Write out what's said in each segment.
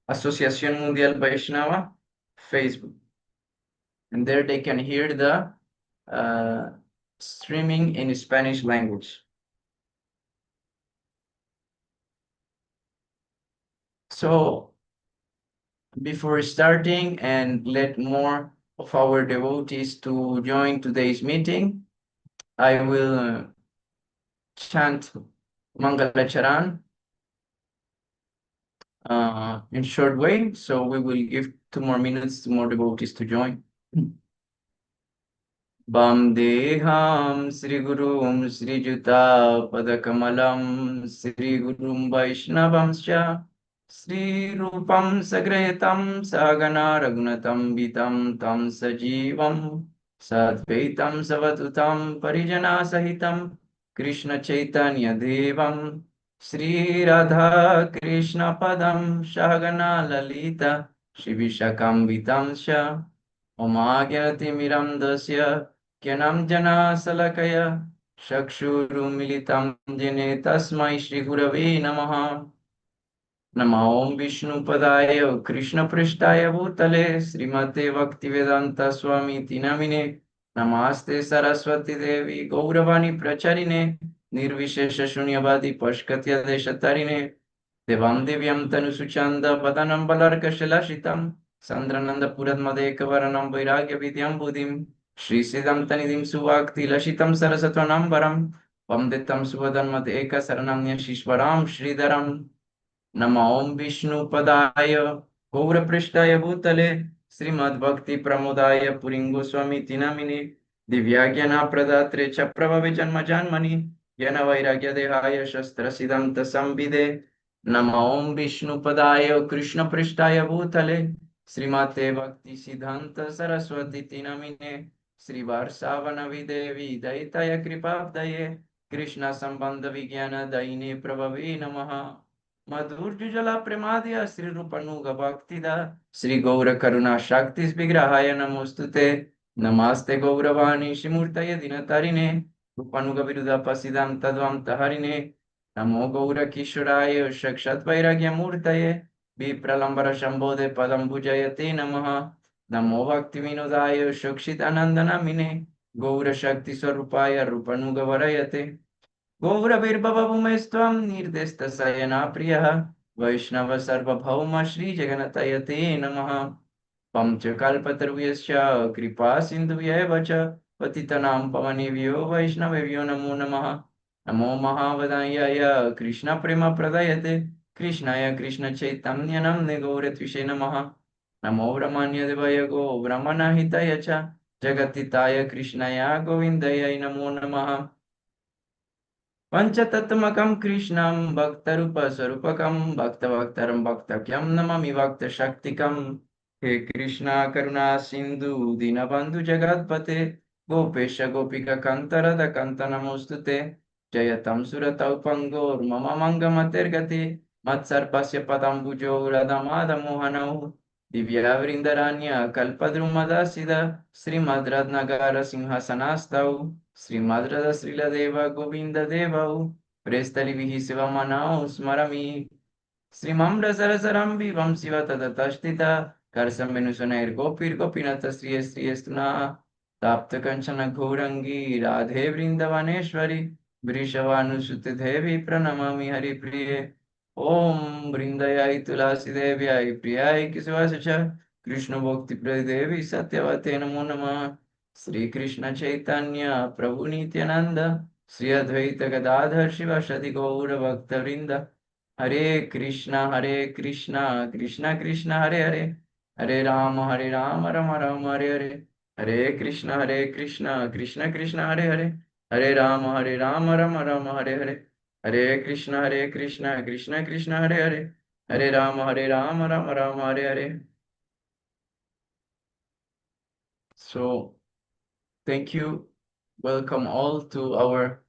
Asociación Mundial Vaisnava Facebook. And there they can hear the streaming in Spanish language. So before starting and let more of our devotees to join today's meeting, I will chant Mangalacharan in short way. So we will give 2 more minutes to more devotees to join. Bamdeham Sri Gurum Sri Juta Padakamalam Sri Gurum Vaishnavamscha Sri Rupam Sagrayatam Sagana Raghunatam Vitam Tam Sajivam Sadvaitam Savatutam Parijana Sahitam Krishna Chaitanya Devam Sri Radha Krishna Padam Shagana Lalita Shivishakam Vitamsha Omagyatimidamdasya Kyanam Jana Salakaya Chakshurumilitam Jene Tasmai Shri Gurave Namaha Namo Om Vishnu Padaya Krishna Prishtaya Bhutale Srimate Bhaktivedanta Swami Tinamine Namaste Saraswati Devi Gauravani Pracharine Nirvishesha Shunyavadi Pashkatya Deshatarine Devam Divyam Tanusuchanda Padanam Balarka Shilashitam Sandrananda Puradmadekavaranam Vairagya Vidyam Buddhim Shri Siddham Tanidim Suvakti Lashitam Sarasatvanambaram Vamditam Subhadanmadeka Saranamya Shishvaram Shridaram Nama Om Vishnu Padaya Gaura Prishtaya Bhutale Srimad Bhakti Pramodaya Puringo Swami Tinamini Divyagyana Pradatre Chaprava Janma Janmani Yana Vairagya Dehaya Shastra Siddhanta Sambhide Nama Om Vishnu Padaya Krishna Prishtaya Bhutale Srimate Bhakti Siddhanta Saraswati Tinamine Sri Varsavana Videvi Daitaya Kripabdaye Krishna Sambandha Vigyana Daine Prabhavi Namaha Madhurjala Premadia Sri Rupanuga Bhaktida Sri Gaura Karuna Shaktis Vigrahaya Namostute Namaste Gauravani Shimurtaya Dinatarine Rupanuga Viruda Pasidam Tadvam Taharine Namo Gaura Kishoraya Shakshat Vairagya Murtaye Vipralambara Shambode Padam Bujayate Namaha Namo Bhakti Vinodaya Shakshit Anandana Mine Gaura Shakti Swarupaya Rupanuga Varayate गौरवीर्भवभूमेस्त्वं निर्दिष्टशयना प्रियः वैष्णव सर्वभौम श्रीजगन्नाथयते नमः पंचकल्पतरुभ्यश्च कृपा सिन्धुभ्येव च पतितनां पवनेभ्यो वैष्णवेभ्यो नमो नमः नमो महावदायाय कृष्णप्रेमप्रदायते कृष्णाय कृष्णचैतन्यनाम्ने गौरत्विषे नमः नमो ब्रह्मण्यदेवाय गो ब्रह्मणहिताय च जगत्तिताय कृष्णाय गोविन्दाय नमो नमः पंचतत्मकं कृष्णं भक्तरूपस्वरूपकं भक्तभक्तरं भक्तक्यं नमामि भक्तशक्तिकं हे कृष्णा करुणा सिन्धु दीनबन्धु जगत्पते गोपेश गोपिकान्त राधाकान्त नमोऽस्तुते जयतं सुरतौ पङ्गोर्मम मङ्गमतिर्गते मत्सर्पस्य पदाम्बुजौ राधामाधवमोहनौ दिव्यावृन्दराण्य कल्पद्रुमदासिद श्रीमद् रत्नगर सिंहासनास्तौ श्रीमद् राधा श्रीलदेव गोविन्द देवौ प्रेस्तलिभिः शिवमनौ स्मरामि श्रीमं रसरसरं विभं शिव तदतस्थिता करसम्मेनुसुनैर्गोपीर्गोपीनाथ श्रिय श्रियस्तुना ताप्तकञ्चन घोरङ्गी राधे वृन्दवनेश्वरि वृषभानुसुते देवी प्रणमामि हरिप्रिये ॐ वृन्दायै तुलसीदेव्यै प्रियाय केशवाय च कृष्णभक्तिप्रदेवी सत्यवते नमो नमः श्री कृष्ण चैतन्य प्रभु नित्यानंद श्री अद्वैत गदाधर शिवासदि गौर भक्तवृंद हरे Krishna Krishna Krishna Hare Hare Hare Ram Ram Ram Hare Hare Hare Krishna Krishna Krishna Hare Hare Hare Ram Ram Hare Hare Hare Krishna Krishna Hare Hare Hare Ram Ram Hare Hare. So thank you. Welcome all to our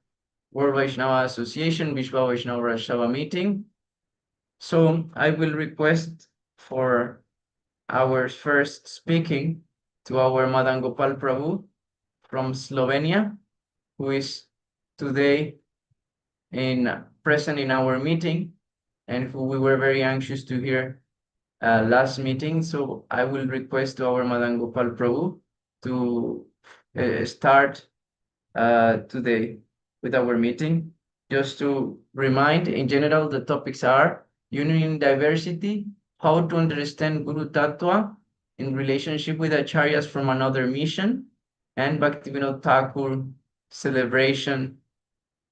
World Vaishnava Association Vishwa Vaishnava Rashava meeting. So I will request for our first speaking to our Madan Gopal Prabhu from Slovenia, who is today present in our meeting and who we were very anxious to hear last meeting. So I will request to our Madan Gopal Prabhu to start today with our meeting. Just to remind, in general, the topics are unity in diversity, how to understand Guru Tattva in relationship with acharyas from another mission, and Bhaktivinoda Thakur celebration,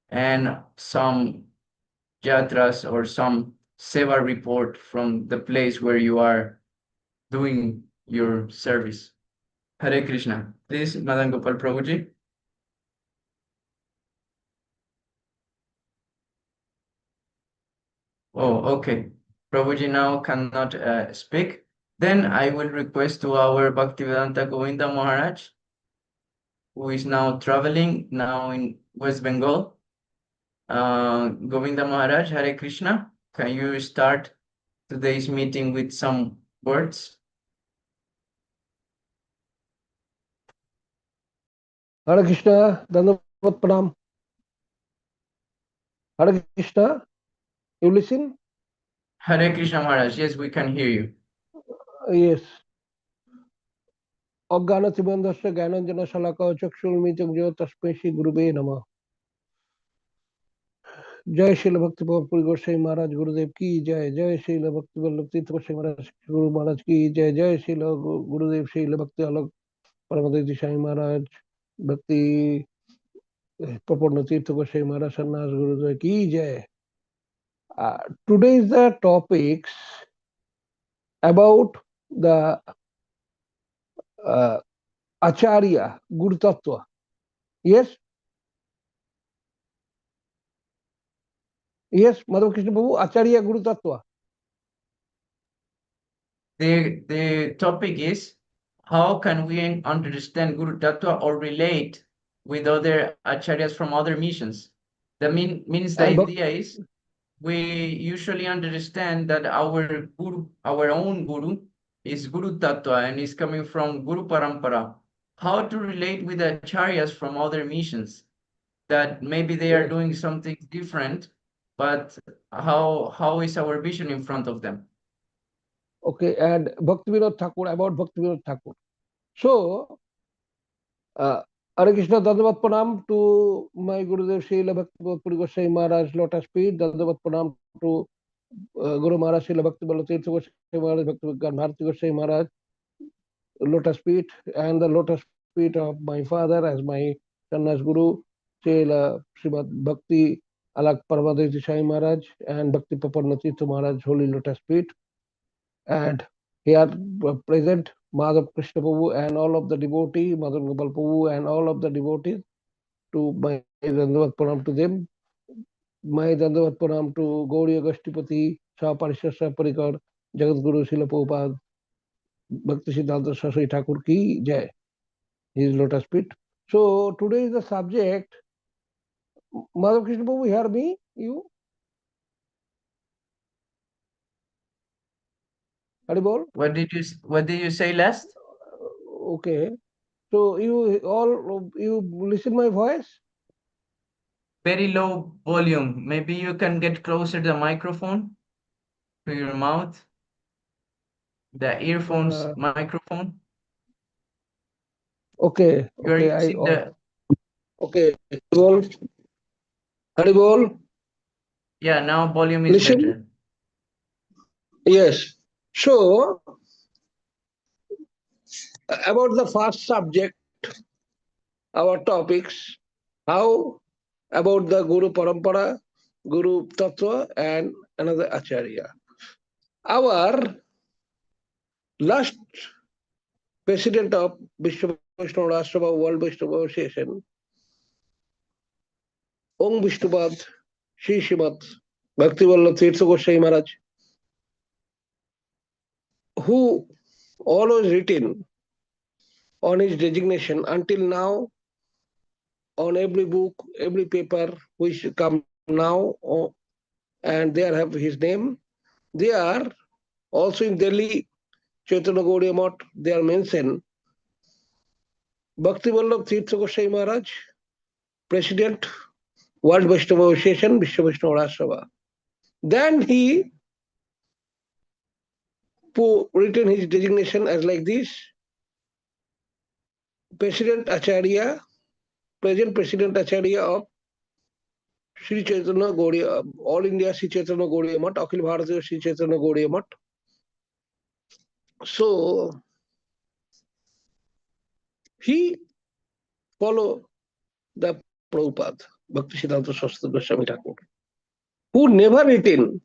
and some yatras or some seva report from the place where you are doing your service. Hare Krishna. Please, Madan Gopal Prabhuji. Oh, okay. Prabhuji now cannot speak. Then I will request to our Bhaktivedanta Govinda Maharaj, who is now traveling now in West Bengal. Govinda Maharaj, Hare Krishna. Can you start today's meeting with some words? Hare Krishna, Dandavat Pranam. Hare Krishna, you listen? Hare Krishna Maharaj, yes, we can hear you. Yes. Ajnanatimirandasya Jnananjana Shalaka Chakshurmitam Jyotasmai Shri Gurube Namah. जय श्रील भक्ति पूरी गोसाई महाराज गुरुदेव की जय। जय श्रील भक्ति वल्लभ तीर्थ गोसाई महाराज गुरु महाराज की जय। जय श्रील गुरुदेव श्रील भक्ति अलग परमदेव साई महाराज भक्ति प्रपूर्ण तीर्थ गोसाई महाराज सन्यास गुरुदेव की जय। Today is the topics about the Acharya Guru Tattva. Yes? Yes, Madhav Krishna Prabhu, Acharya Guru Tattva. The topic is how can we understand Guru Tattva or relate with other acharyas from other missions? That means the idea is we usually understand that our guru, our own guru, is Guru Tattva and is coming from Guru Parampara. How to relate with acharyas from other missions that maybe they are doing something different, but how is our vision in front of them? Okay, and Bhaktivinoda Thakur, about Bhaktivinoda Thakur. So, Hare Krishna, Dandavat Pranam to my Gurudev Srila Bhakti Puri Gosai Maharaj Lotus Feet, Dandavat Pranam to Guru Maharaj Srila Bhakti Tirtha Gosai Maharaj, Bhakti Bharati Gosai Maharaj Lotus Feet, and the Lotus Feet of my father as my Sannyas Guru, Srila Srimad Bhakti Alak Paramadev Sai Maharaj and Bhakti Paparna Tirtha Maharaj Holy Lotus Feet. And here present Madhav Krishna Prabhu and all of the devotees, Madan Gopal Prabhu and all of the devotees, to my Dandavat Pranam to them. My Dandavat Pranam to Gauriya Gastipati, Sahaparishya Parikar, Jagat Guru Srila Prabhupada, Bhakti Siddhanta Saraswati Thakur ki Jai, his lotus feet. So today is the subject. Madhav Krishna Prabhu, hear me? You? Haribol? What did you say last? Okay. So you listen my voice? Very low volume. Maybe you can get closer the microphone to your mouth. The earphones microphone. Okay. You are Okay. using the. Okay. Haribol. Yeah, now volume is Listen. better. Yes. So about the first subject, our topics, how about the Guru Parampara, Guru Tattva, and another Acharya. Our last president of Vishnu Vaishnava Rashtrabha World Vaishnava Association, Om Vishnupad, Shri Srimad Bhaktivinoda Tirtha Goswami Maharaj, who always written on his designation until now, on every book, every paper which come now, and there have his name. They are also in Delhi, Chaitanya Gaudiya Math, they are mentioned. Bhakti Vallabh Tirtha Goswami Maharaj, President, World Vaishnava Association, Vishnu Vaishnava Rashtrabha. Then he written his designation as like this: President Acharya, present President Acharya of Sri Chaitanya Gaudiya, All India Sri Chaitanya Gaudiya Math, Akhil Bharatiya Sri Chaitanya Gaudiya Math. So he followed the Prabhupada, Bhaktisiddhanta Saraswati Goswami Thakur, who never written.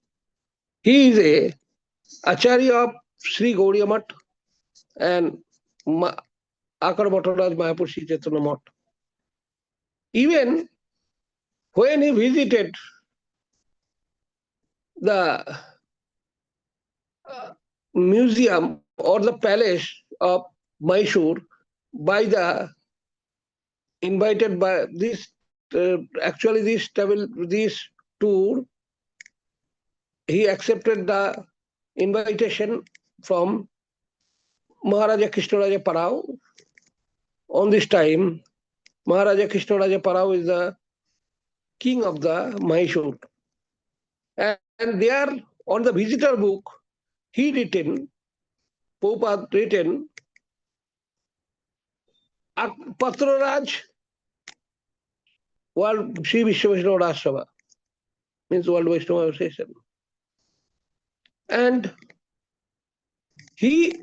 He is a Acharya of Sri Gaudiya Math and Akar Bhattaraj Mayapur Sri Chaitanya Math. Even when he visited the museum or the palace of Mysore by the invited by this actually this tour, he accepted the invitation from Maharaja Krishnaraja Parao. On this time, Maharaja Krishnaraja Parao is the king of the Mysore. And there on the visitor book, he written, Prabhupada written, Patraraj World Sri Vishwa Vaishnava Rajsabha, means World Vaishnava Association. And he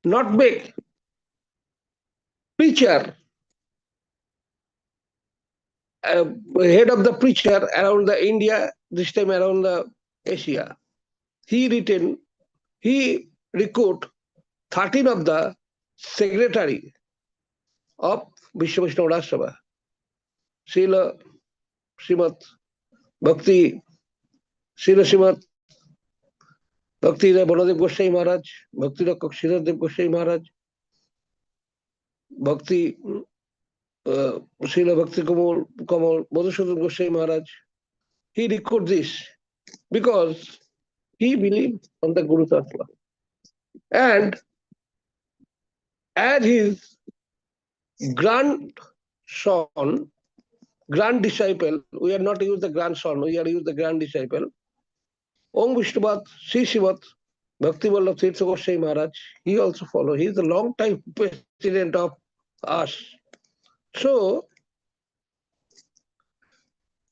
not make preacher, head of the preacher around the India, this time around the Asia. He recruit 13 of the secretary of Vishwa Vaishnava Rajsabha. Srila Srimad Bhakti, Srila Srimad Bhakti Baladev Goswami Maharaj, Bhakti Rakshak Dev Goswami Maharaj, Bhakti Srila Bhakti Kamal Madhusudan Goswami Maharaj. He recorded this because he believed on the Guru Tattva. And as his grandson, grand disciple, we are not used the grandson, we are used the grand disciple, Om Vishnupat, Sri Srimat, Bhakti Vallabh Tirtha Goswami Maharaj, he also followed. He is the long time president of us. So,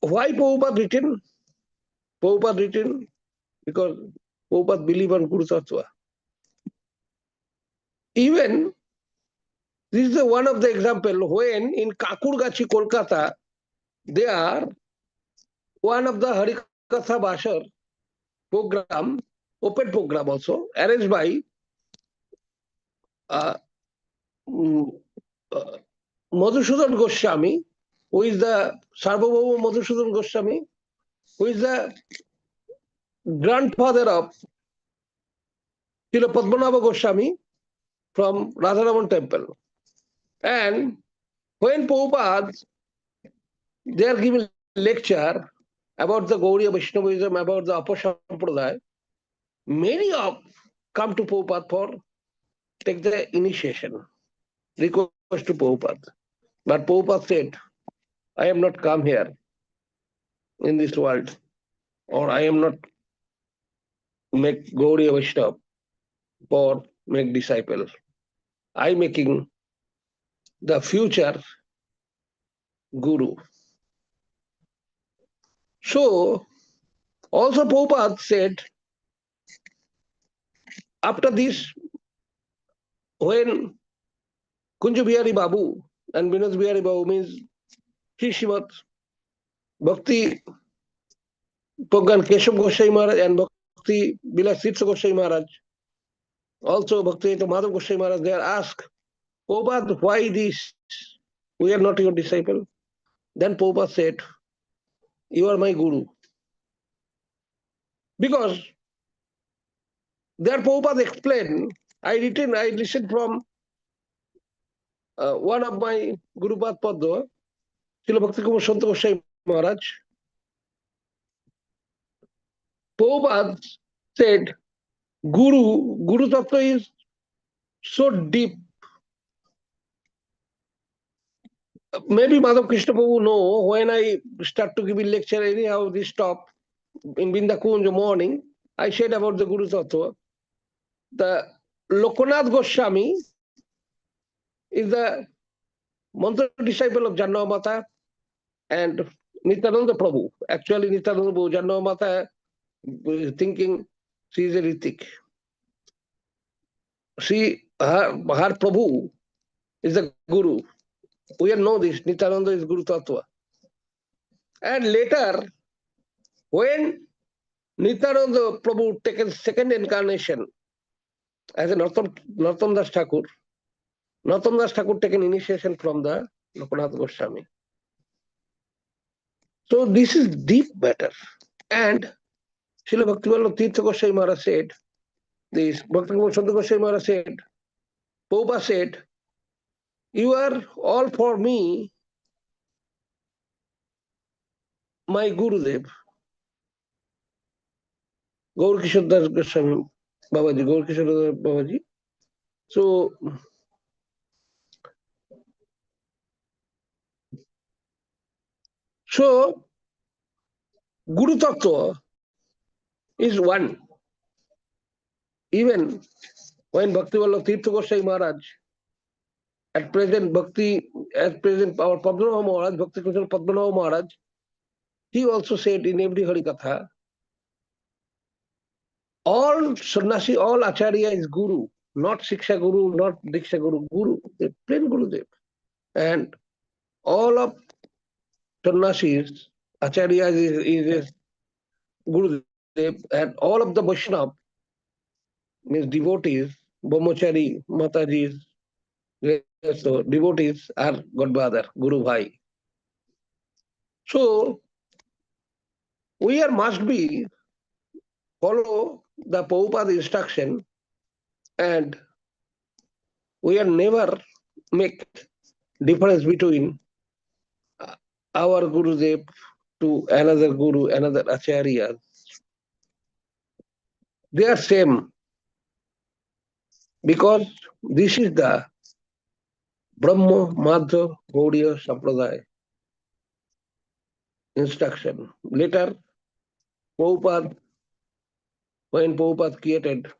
why Prabhupada written? Prabhupada written because Prabhupada believe on Guru Tattva. Even this is one of the example when in Kakurgachi, Kolkata, there one of the Harikatha Bashar program, open program also, arranged by Madhusudan Goswami, who is the Sarvabhauma Madhusudan Goswami, who is the grandfather of Srila Padmanabha Goswami from Radharaman temple. And when Prabhupada, they are giving lecture about the Gauriya Vaishnavism, about the Upper Sampradaya, many of come to Prabhupada for take the initiation, request to Prabhupada. But Prabhupada said, I am not come here in this world, or I am not make Gauriya Vaishnava for make disciples. I making the future Guru. So, also Prabhupada said, after this, when Kunja Bihari Babu and Vinod Bihari Babu means Sri Srimad Bhakti Poggan Keshav Goswami Maharaj and Bhakti Vilas Tirtha Goswami Maharaj, also Bhakti Madhav Goswami Maharaj, they are asked, Prabhupada, why this? We are not your disciple. Then Prabhupada said, you are my Guru. Because there Prabhupada explained, I listened from one of my Gurupad Padma, Srila Bhakti Kumar Santa Goswami Maharaj. Prabhupada said, Guru Tattva is so deep. Maybe Madhav Krishna Prabhu know, when I start to give a lecture, anyhow, this stop in Bindakunj morning, I said about the Guru Tattva. The Lokanath Goswami is the mantra disciple of Jannava Mata and Nityananda Prabhu. Actually, Nityananda Prabhu, Jannava Mata is thinking she is a Ritik. Her Prabhu is the Guru. We all know this. Nityananda is Guru Tattva. And later, when Nityananda Prabhu taken second incarnation as a Narottam Das Thakur, Narottam Das Thakur taken initiation from the Lokanath Goswami. So this is deep matter. And Srila Bhaktivinoda Tirtha Goswami Maharaj said, this Bhaktivinoda Goswami Maharaj said, Prabhupada said, you are all for me, my Gurudev. Gaur Kishore Das Goswami Babaji, Gaur Kishore Das Babaji. So Guru Tattva is one. Even when Bhaktivinoda Tirtha Goswami Maharaj, at present our Padmanabha Maharaj, Bhakti Krishna Padmanabha Maharaj, he also said in every Harikatha, all sannyasi, all acharya is Guru, not Shiksha Guru, not Diksha Guru, Guru, the plain Gurudev. And all of sannyasis, acharyas is Gurudev, and all of the Vaishnava, means devotees, Brahmachari, Matajis, so devotees are Godfather, Guru Bhai. So we must be follow the Prabhupada instruction, and we are never make difference between our Gurudev to another Guru, another Acharya. They are same, because this is the Brahma Madhva Gaudiya Sampradaya instruction. Later, Prabhupada, when Prabhupada created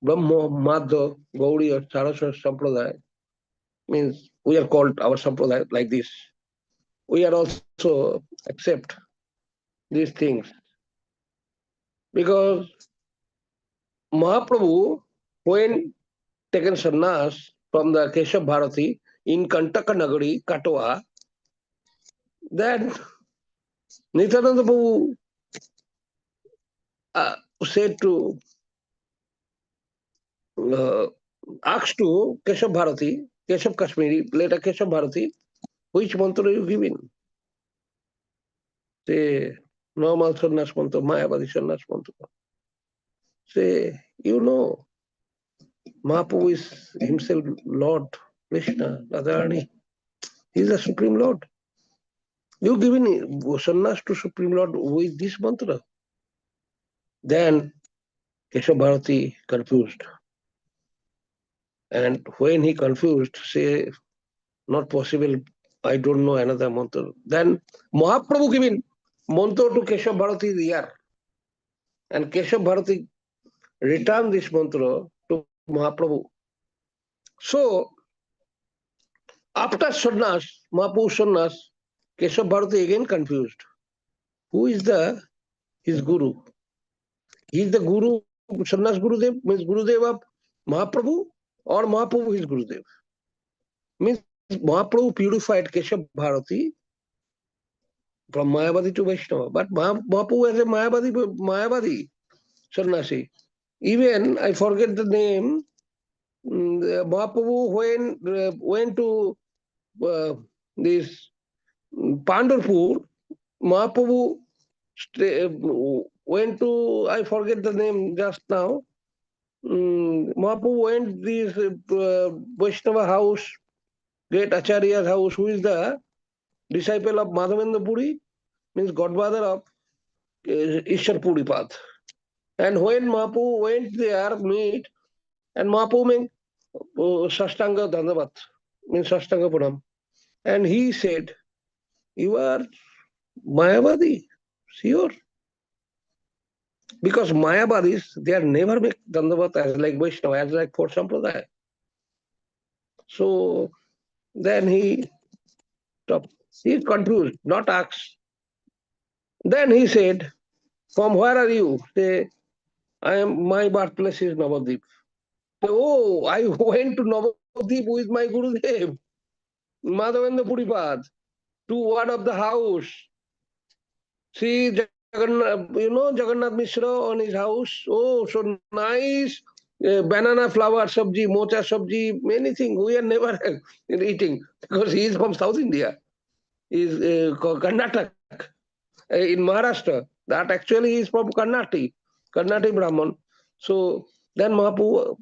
Brahma Madhva Gaudiya Saraswati Sampradaya, means we are called our Sampradaya like this. We are also accept these things. Because Mahaprabhu, when taken sannyas from the Keshav Bharati in Kantaka Nagari, Katwa, then Nityananda Prabhu said to, asked to Keshav Bharati, Keshav Kashmiri, later Keshav Bharati, which mantra are you giving? Say, normal sannyas mantra, Mayavadi sannyas mantra. Say, you know, Mahaprabhu is himself Lord Krishna, Radharani. He is the Supreme Lord. You giving sannyas to Supreme Lord with this mantra? Then Keshav Bharati confused. And when he confused, say, not possible, I don't know another mantra. Then Mahaprabhu giving mantra to Keshav Bharati's ear. And Keshav Bharati returned this mantra to Mahaprabhu. So, after sannyas, Mahaprabhu sannyas, Keshav Bharati again confused. Who is his guru? He is the guru, sannyas Gurudev, means Gurudev of Mahaprabhu, or Mahaprabhu is Gurudev. Means Mahaprabhu purified Keshav Bharati from Mayavadi to Vaishnava. But Mahaprabhu as a Mayavadi sannyasi. Even, I forget the name, Mahaprabhu when went to this Pandharpur, Mahaprabhu went to, I forget the name just now, Mahaprabhu went this Vaishnava house, great Acharya's house, who is the disciple of Madhavendra Puri, means godfather of Ishwar Puri path. And when Mahaprabhu went there, meet, and Mahaprabhu means Sashtanga Dandavat, means Sashtanga Pranam. And he said, you are Mayavadi, sure. Because Mayavadis, they are never make Dandavat as like Vaishnava, as like for Sampradaya. So then he stopped. He is confused, not asked. Then he said, from where are you? Say, my birthplace is Navadip. Say, oh, I went to Navadip with my Gurudev, Madhavendra Puripad, to one of the house. See Jagannath, Jagannath Mishra on his house. Oh, so nice. Banana flower sabji, mocha sabji, many things. We are never eating because he is from South India. He is Karnataka, in Maharashtra. That actually is from Karnataka Brahman. So then Mahaprabhu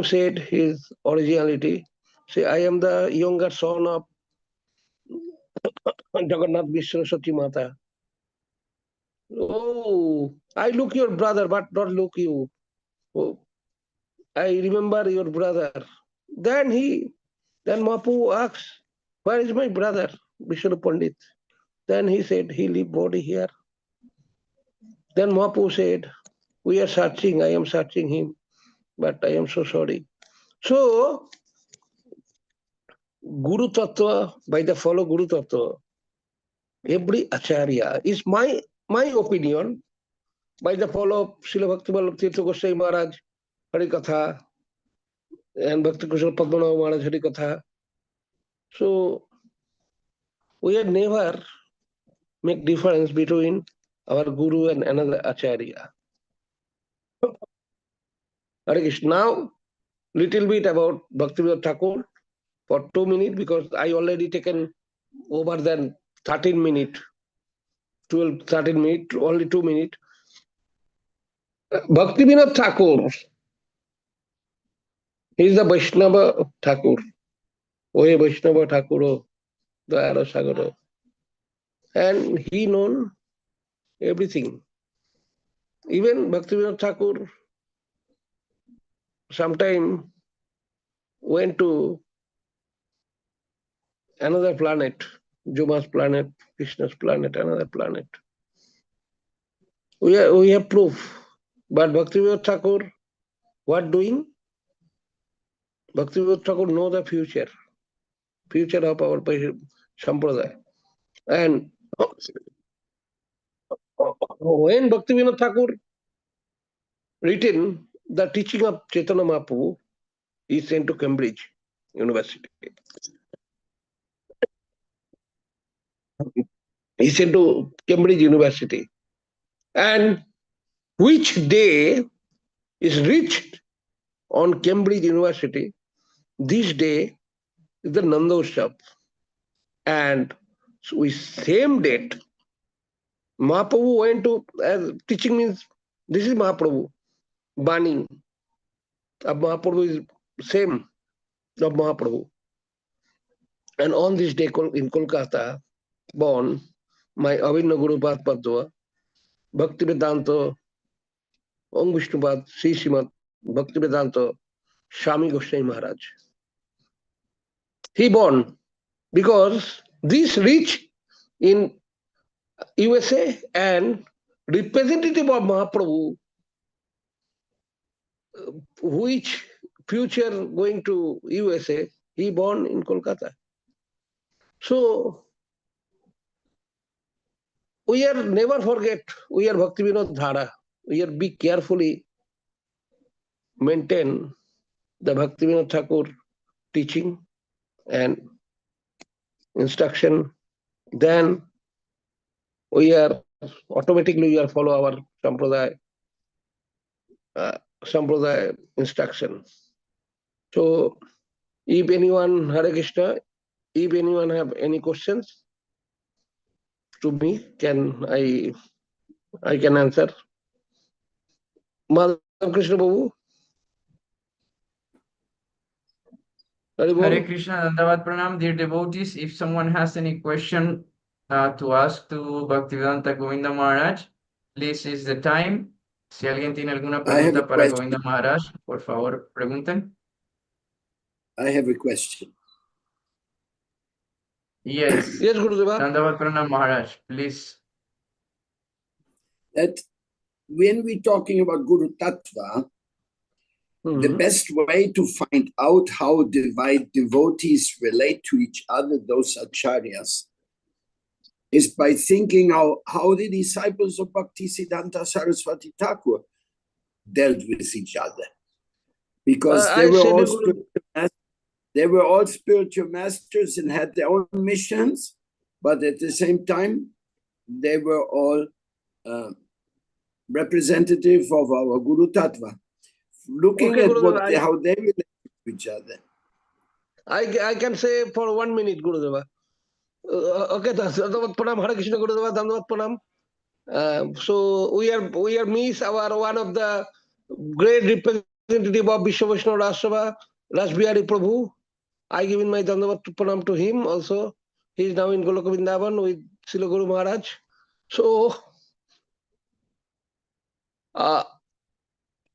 said his originality. Say, I am the younger son of Jagannath Mishra Sati Mata. Oh, I look your brother, but not look you. Oh, I remember your brother. Then Mahaprabhu asks, where is my brother, Vishnu Pandit? Then he said, he leave body here. Then Mahaprabhu said, we are searching, I am searching him, but I am so sorry. So, Guru Tattva, by the follow Guru Tattva, every Acharya is my opinion, by the follow Srila Bhaktivinoda Tirtha Goswami Maharaj, Harikatha, and Bhakti Kushal Padmanabha Maharaj Harikatha. So, we had never make difference between our Guru and another Acharya. Hare Krishna. Now, little bit about Bhaktivinoda Thakur for 2 minutes, because I already taken over than 13 minutes, 12, 13 minutes, only 2 minutes. Bhaktivinoda Thakur, he is the Vaisnava Thakur. Oye Vaisnava Thakur, the Arasagara. And he known everything. Even Bhaktivinoda Thakur sometime went to another planet, Juma's planet, Krishna's planet, another planet. We have proof. But Bhaktivinoda Thakur, what doing? Bhaktivinoda Thakur know the future of our Sampradaya. And when Bhaktivinoda Thakur written the teaching of Chaitanya Mahaprabhu, he sent to Cambridge University. He sent to Cambridge University. And which day is reached on Cambridge University, this day is the Nanda Utsav. And so with same date, Mahaprabhu went to, teaching means, this is Mahaprabhu, Bani of Mahaprabhu is same of Mahaprabhu. And on this day in Kolkata, born my Avinna Guru Padma, Bhakti Vedanta, Om Vishnupad, Sri Srimad Bhakti Vedanta, Swami Goswami Maharaj. He born because this reach in USA and representative of Mahaprabhu, which future going to USA, he born in Kolkata. So we are never forget, we are Bhakti Vinod Dhara. We are be carefully maintain the Bhakti Vinod Thakur teaching and instruction. Then we are automatically we are follow our Sampradaya instruction. So if anyone, Hare Krishna, if anyone have any questions to me, I can answer. Madhav Krishna Babu. Hare Krishna, Dandavad Pranam, dear devotees. If someone has any question to ask to Bhaktivedanta Govinda Maharaj, please is the time. Si alguien tiene alguna pregunta para Govinda Maharaj, por favor, pregunten. I have a question. Yes. Yes, Gurudeva. Dandavad Pranam Maharaj, please. that when we're talking about Guru Tattva, the best way to find out how devotees relate to each other, those acharyas, is by thinking how the disciples of Bhaktisiddhanta Saraswati Thakur dealt with each other. Because they were all spiritual masters and had their own missions, but at the same time, they were all representative of our Guru Tattva. Looking at how they relate to each other. I can say for 1 minute, Gurudeva. Okay, Dandavat Pranam, Hare Krishna Gurudeva, Dandavat Pranam. So we are Miss, our one of the great representative of Vishwa Vaishnava Rashtrava, Rasbihari Prabhu. I give in my Dandavat Pranam to him also. He is now in Goloka Vrindavan with Srila Guru Maharaj. So,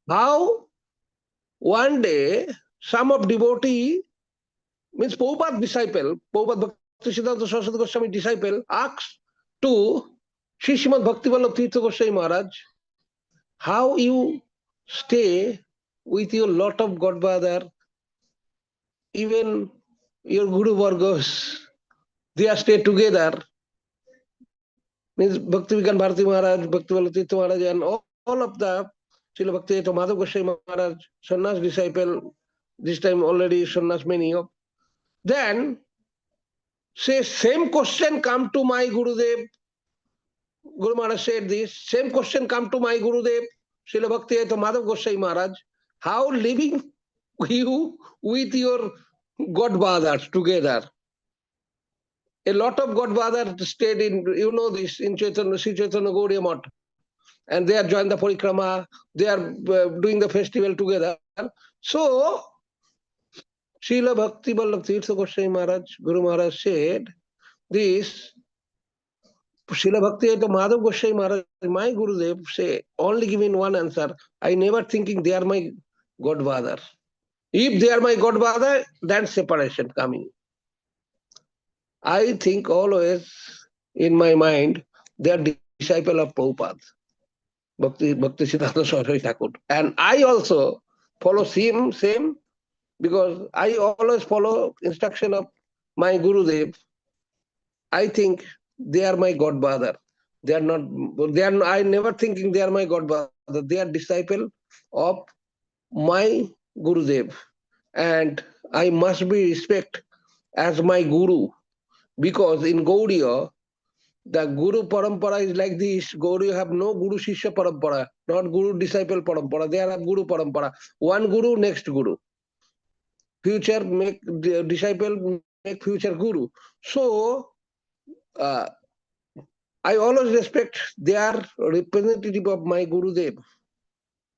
how one day some of devotee, means Prabhupada disciple, Prabhupada Bhaktisiddhanta Saraswati Goswami disciple, asked to Sri Srimad Bhaktivallabh Tirtha Goswami Maharaj, how you stay with your lot of Godfather, even your Guru Vargas, they are stay together. Means Bhakti Vigan Bharati Maharaj, Bhaktivallabh Tirtha Maharaj, and all of the Srila Bhakti Madhav Goswami Maharaj, Sannyas disciple, this time already Sannyas many of. Then, say same question come to my Gurudev. Guru Maharaj said this, same question come to my Gurudev, Srila Bhakti Madhav Goswami Maharaj, how living you with your Godfathers together. A lot of Godfathers stayed in, you know this, in Chaitanya, Sri Chaitanya Gaudiya Math. And they are joined the parikrama, they are doing the festival together. So, Srila Bhakti Vallabh Tirtha Goswami Maharaj, Guru Maharaj said, this, Srila Bhakti Madhav Goswami Maharaj, my Gurudev, say, only giving one answer, I never thinking they are my Godfather. If they are my Godfather, then separation coming. I think always in my mind, they are disciple of Prabhupada. Bhaktisiddhanta Saraswati Thakur. And I also follow same, because I always follow instruction of my Gurudev. I think they are my Godfather. I never thinking they are my Godfather. They are disciple of my Gurudev. And I must be respect as my Guru. Because in Gaudiya, the Guru Parampara is like this. Gaudiya have no Guru Shishya Parampara, not Guru Disciple Parampara. They have Guru Parampara. One Guru, next Guru. Future make disciple, make future Guru. So, I always respect they are representative of my Gurudev.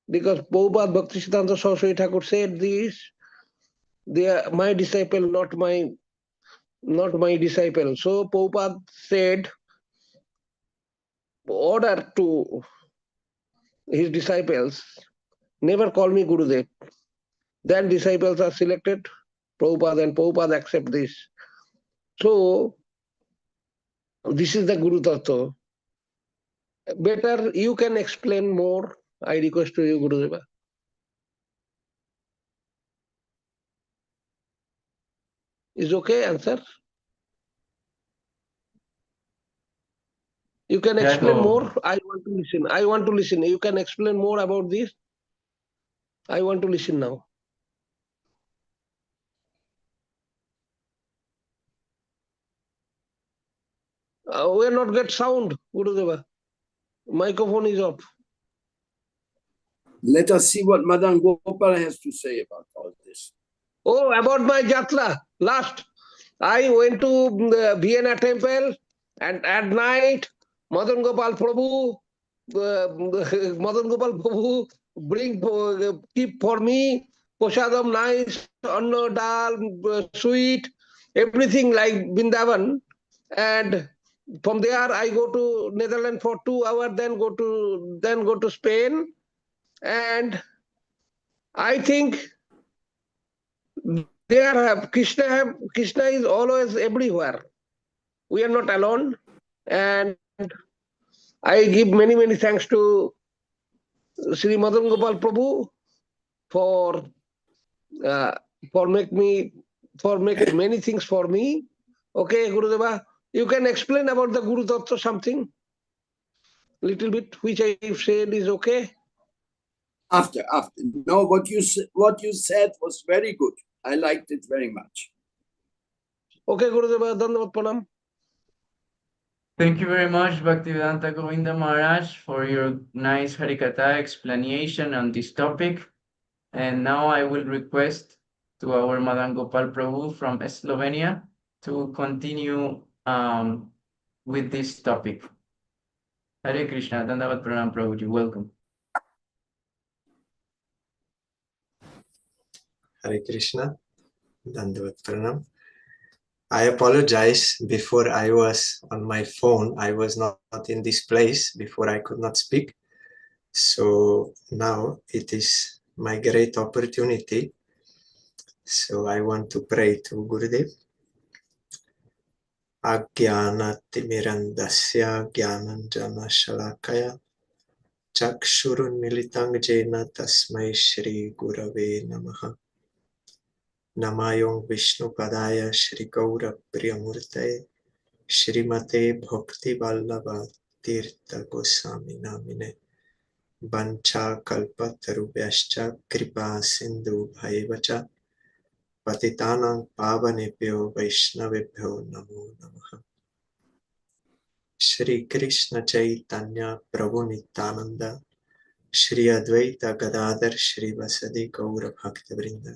Because Prabhupada Bhaktisiddhanta Saraswati Thakur said this, they are my disciple, not my disciple. So Prabhupada said, order to his disciples, never call me Gurudev. Then disciples are selected, Prabhupada, and Prabhupada accept this. So, this is the Guru Tattva. Better you can explain more, I request to you, Gurudeva. Is okay answer? You can explain more. I want to listen. I want to listen. You can explain more about this. I want to listen now. We are not get sound, Gurudeva. Microphone is off. Let us see what Madan Gopal has to say about all this. Oh, about my Jatra. Last, I went to the Vienna temple, and at night, Madan Gopal Prabhu keep for me prasadam nice, anna dal, sweet, everything like Vrindavan. And from there, I go to Netherlands for 2 hours, then go to Spain, and I think Krishna is always everywhere. We are not alone, and I give many thanks to Sri Madan Gopal Prabhu for make many things for me. Okay, Gurudeva, you can explain about the Guru Tattva something, little bit, which I said is okay. After. No, what you said was very good. I liked it very much. Okay, Gurudeva, Dandavat Pranam. Thank you very much, Bhaktivedanta Govinda Maharaj, for your nice Harikatha explanation on this topic. And now I will request to our Madan Gopal Prabhu from Slovenia to continue with this topic. Hare Krishna, Dandavat Pranam Prabhuji, welcome. Hare Krishna, Dandavat Pranam. I apologize, before I was on my phone, I was not in this place, before I could not speak. So now it is my great opportunity. So I want to pray to Gurudev. Ajnanatirmirandasya Jnananjana Shalakaya Chakshurun Militang Jena Tasmai Shri Gurave Namaha. Namayong Vishnu Padaya Shri Gaura Priyamurtaye Shrimate Bhakti Vallabha Tirtha Goswami Namine Bancha Kalpatarubhyascha Kripa Sindhu Bhaivacha Patitanang Pavanebhyo Vaishnavebhyo Namo Namaha. Shri Krishna Chaitanya Prabhu Nityananda Shri Advaita Gadadhar Shri Vasadi Gaura Bhakta Vrinda.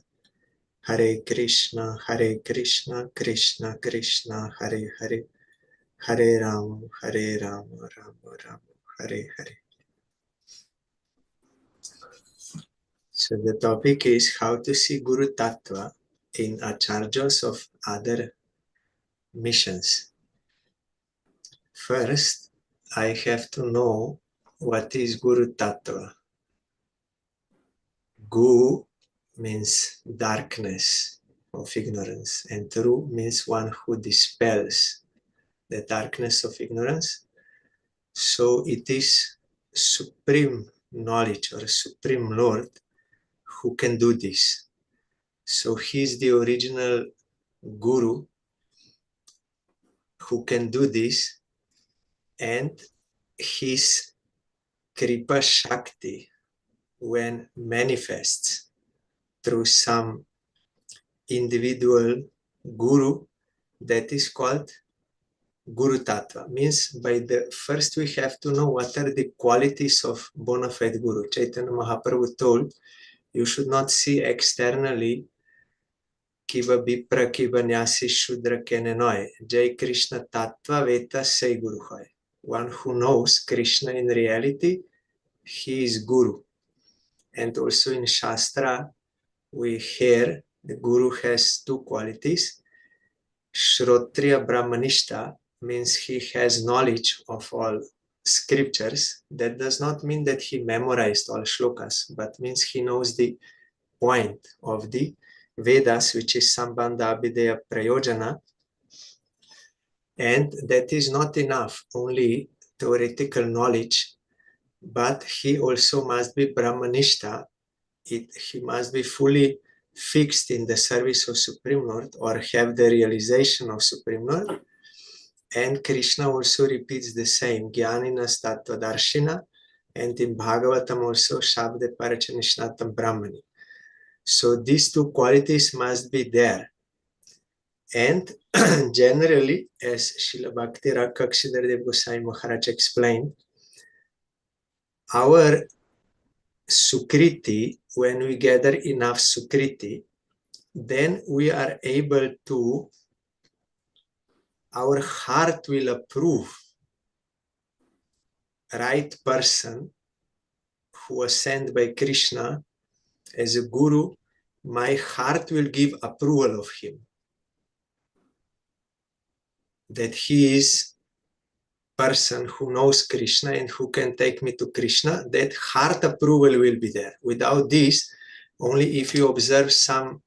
Hare Krishna, Krishna Krishna, Hare Hare, Hare Rama, Rama Rama, Hare Hare. So the topic is how to see Guru Tattva in acharyas of other missions. First, I have to know what is Guru Tattva. Gu means darkness of ignorance, and Ru means one who dispels the darkness of ignorance. So it is supreme knowledge or supreme Lord who can do this. So he is the original Guru who can do this, and his Kripa Shakti, when manifests through some individual Guru, that is called Guru Tattva. Means by the first we have to know what are the qualities of bona fide Guru. Chaitanya Mahaprabhu told, you should not see externally Kiva Bipra, Kiva Nyasi, Shudra, Kenenoi. Jai Krishna Tattva Veta Sei Guru Hai. One who knows Krishna in reality, he is Guru. And also in Shastra, we hear the Guru has two qualities. Shrotriya Brahmanishta means he has knowledge of all scriptures. That does not mean that he memorized all shlokas, but means he knows the point of the Vedas, which is Sambandha Abhideya Prayojana. And that is not enough, only theoretical knowledge, but he also must be Brahmanishta. He must be fully fixed in the service of Supreme Lord or have the realization of Supreme Lord. And Krishna also repeats the same, Jnaninas Tattva Darshina, and in Bhagavatam also Shabda Parachanishnatam Brahmani. So these two qualities must be there. And generally, as Srila Bhakti Rakshidhar Dev Goswami Maharaj explained, our Sukriti, when we gather enough Sukriti, then we are able to, our heart will approve right person who was sent by Krishna as a Guru. My heart will give approval of him, that he is person who knows Krishna and who can take me to Krishna. That heart approval will be there. Without this, only if you observe some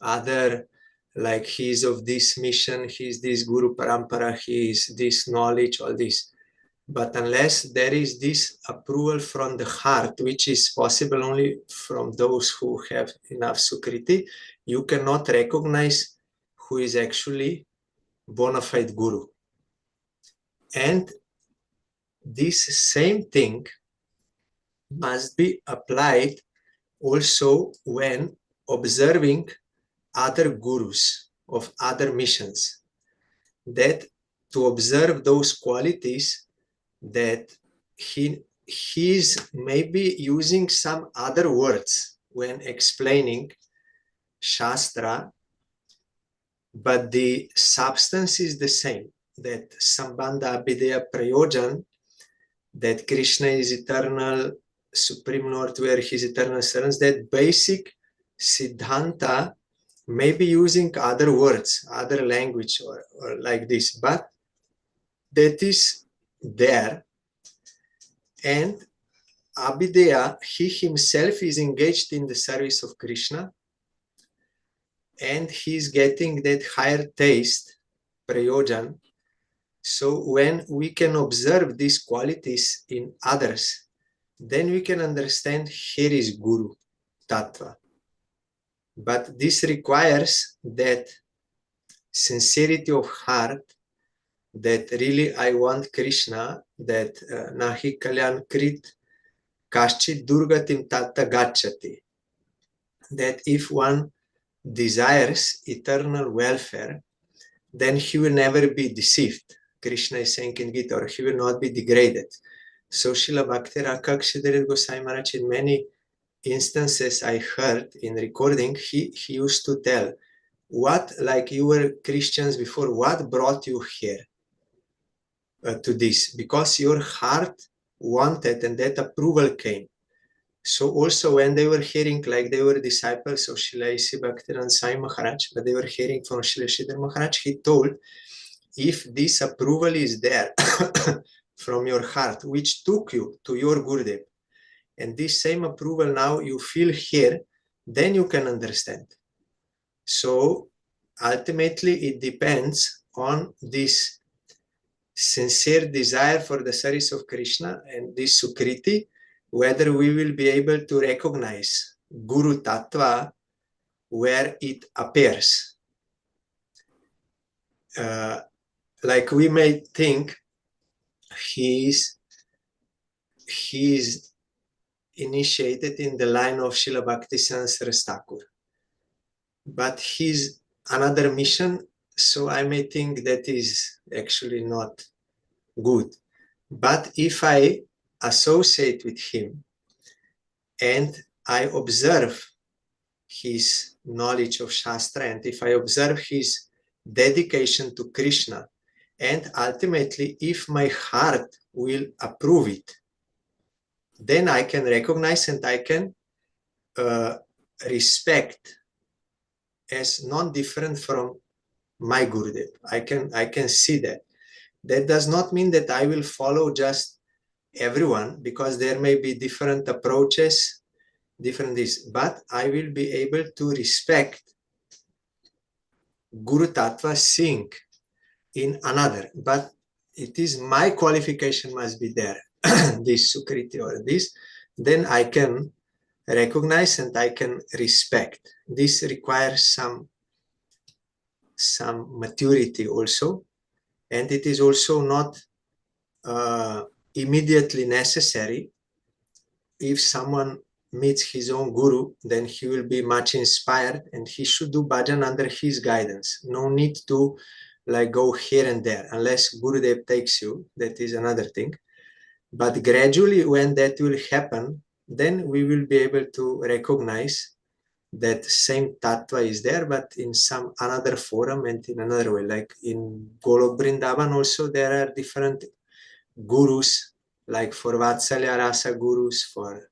other, like he is of this mission, he is this Guru Parampara, he is this knowledge, all this. But unless there is this approval from the heart, which is possible only from those who have enough sukriti, you cannot recognize who is actually bona fide guru. And this same thing must be applied also when observing other gurus of other missions, that to observe those qualities that he's maybe using some other words when explaining Shastra, but the substance is the same, that Sambandha Abhideya Prayojan, that Krishna is eternal, Supreme Lord, where his eternal servants, that basic Siddhanta may be using other words, other language or like this, but that is there. And Abhideya, he himself is engaged in the service of Krishna, and he's getting that higher taste, prayojan. So when we can observe these qualities in others, then we can understand here is Guru Tattva. But this requires that sincerity of heart, that really I want Krishna, that nahi kalyan krit kaschit durgatim tatta gacchati, that if one desires eternal welfare, then he will never be deceived. Krishna is saying in Gita, or he will not be degraded. So Srila Bhakti Rakshidharit Goswami Maharaj, in many instances I heard in recording, he used to tell, what, like you were Christians before, what brought you here to this? Because your heart wanted, and that approval came. So also when they were hearing, like they were disciples of Srila A.C. Bhaktivedanta Swami Maharaj, but they were hearing from Srila Sridhar Maharaj, he told, if this approval is there from your heart, which took you to your Gurudev, and this same approval now you feel here, then you can understand. So ultimately it depends on this sincere desire for the service of Krishna and this Sukriti, whether we will be able to recognize Guru Tattva where it appears. Like we may think he's initiated in the line of Srila Bhaktisiddhanta Saraswati Thakur, but he's another mission, so I may think that is actually not good. But if I associate with him and I observe his knowledge of Shastra, and if I observe his dedication to Krishna, and ultimately if my heart will approve it, then I can recognize and I can respect as non-different from my Gurudev. I can see that. That does not mean that I will follow just everyone, because there may be different approaches, different this, but I will be able to respect Guru Tattva seeing in another, but it is my qualification must be there, this Sukriti or this, then I can recognize and I can respect. This requires some maturity also, and it is also not immediately necessary. If someone meets his own guru, then he will be much inspired and he should do bhajan under his guidance. No need to like go here and there, unless Gurudev takes you, that is another thing. But gradually when that will happen, then we will be able to recognize that same tattva is there, but in some another forum and in another way. Like in Golok Vrindavan also there are different gurus, like for Vatsalya Rasa gurus, for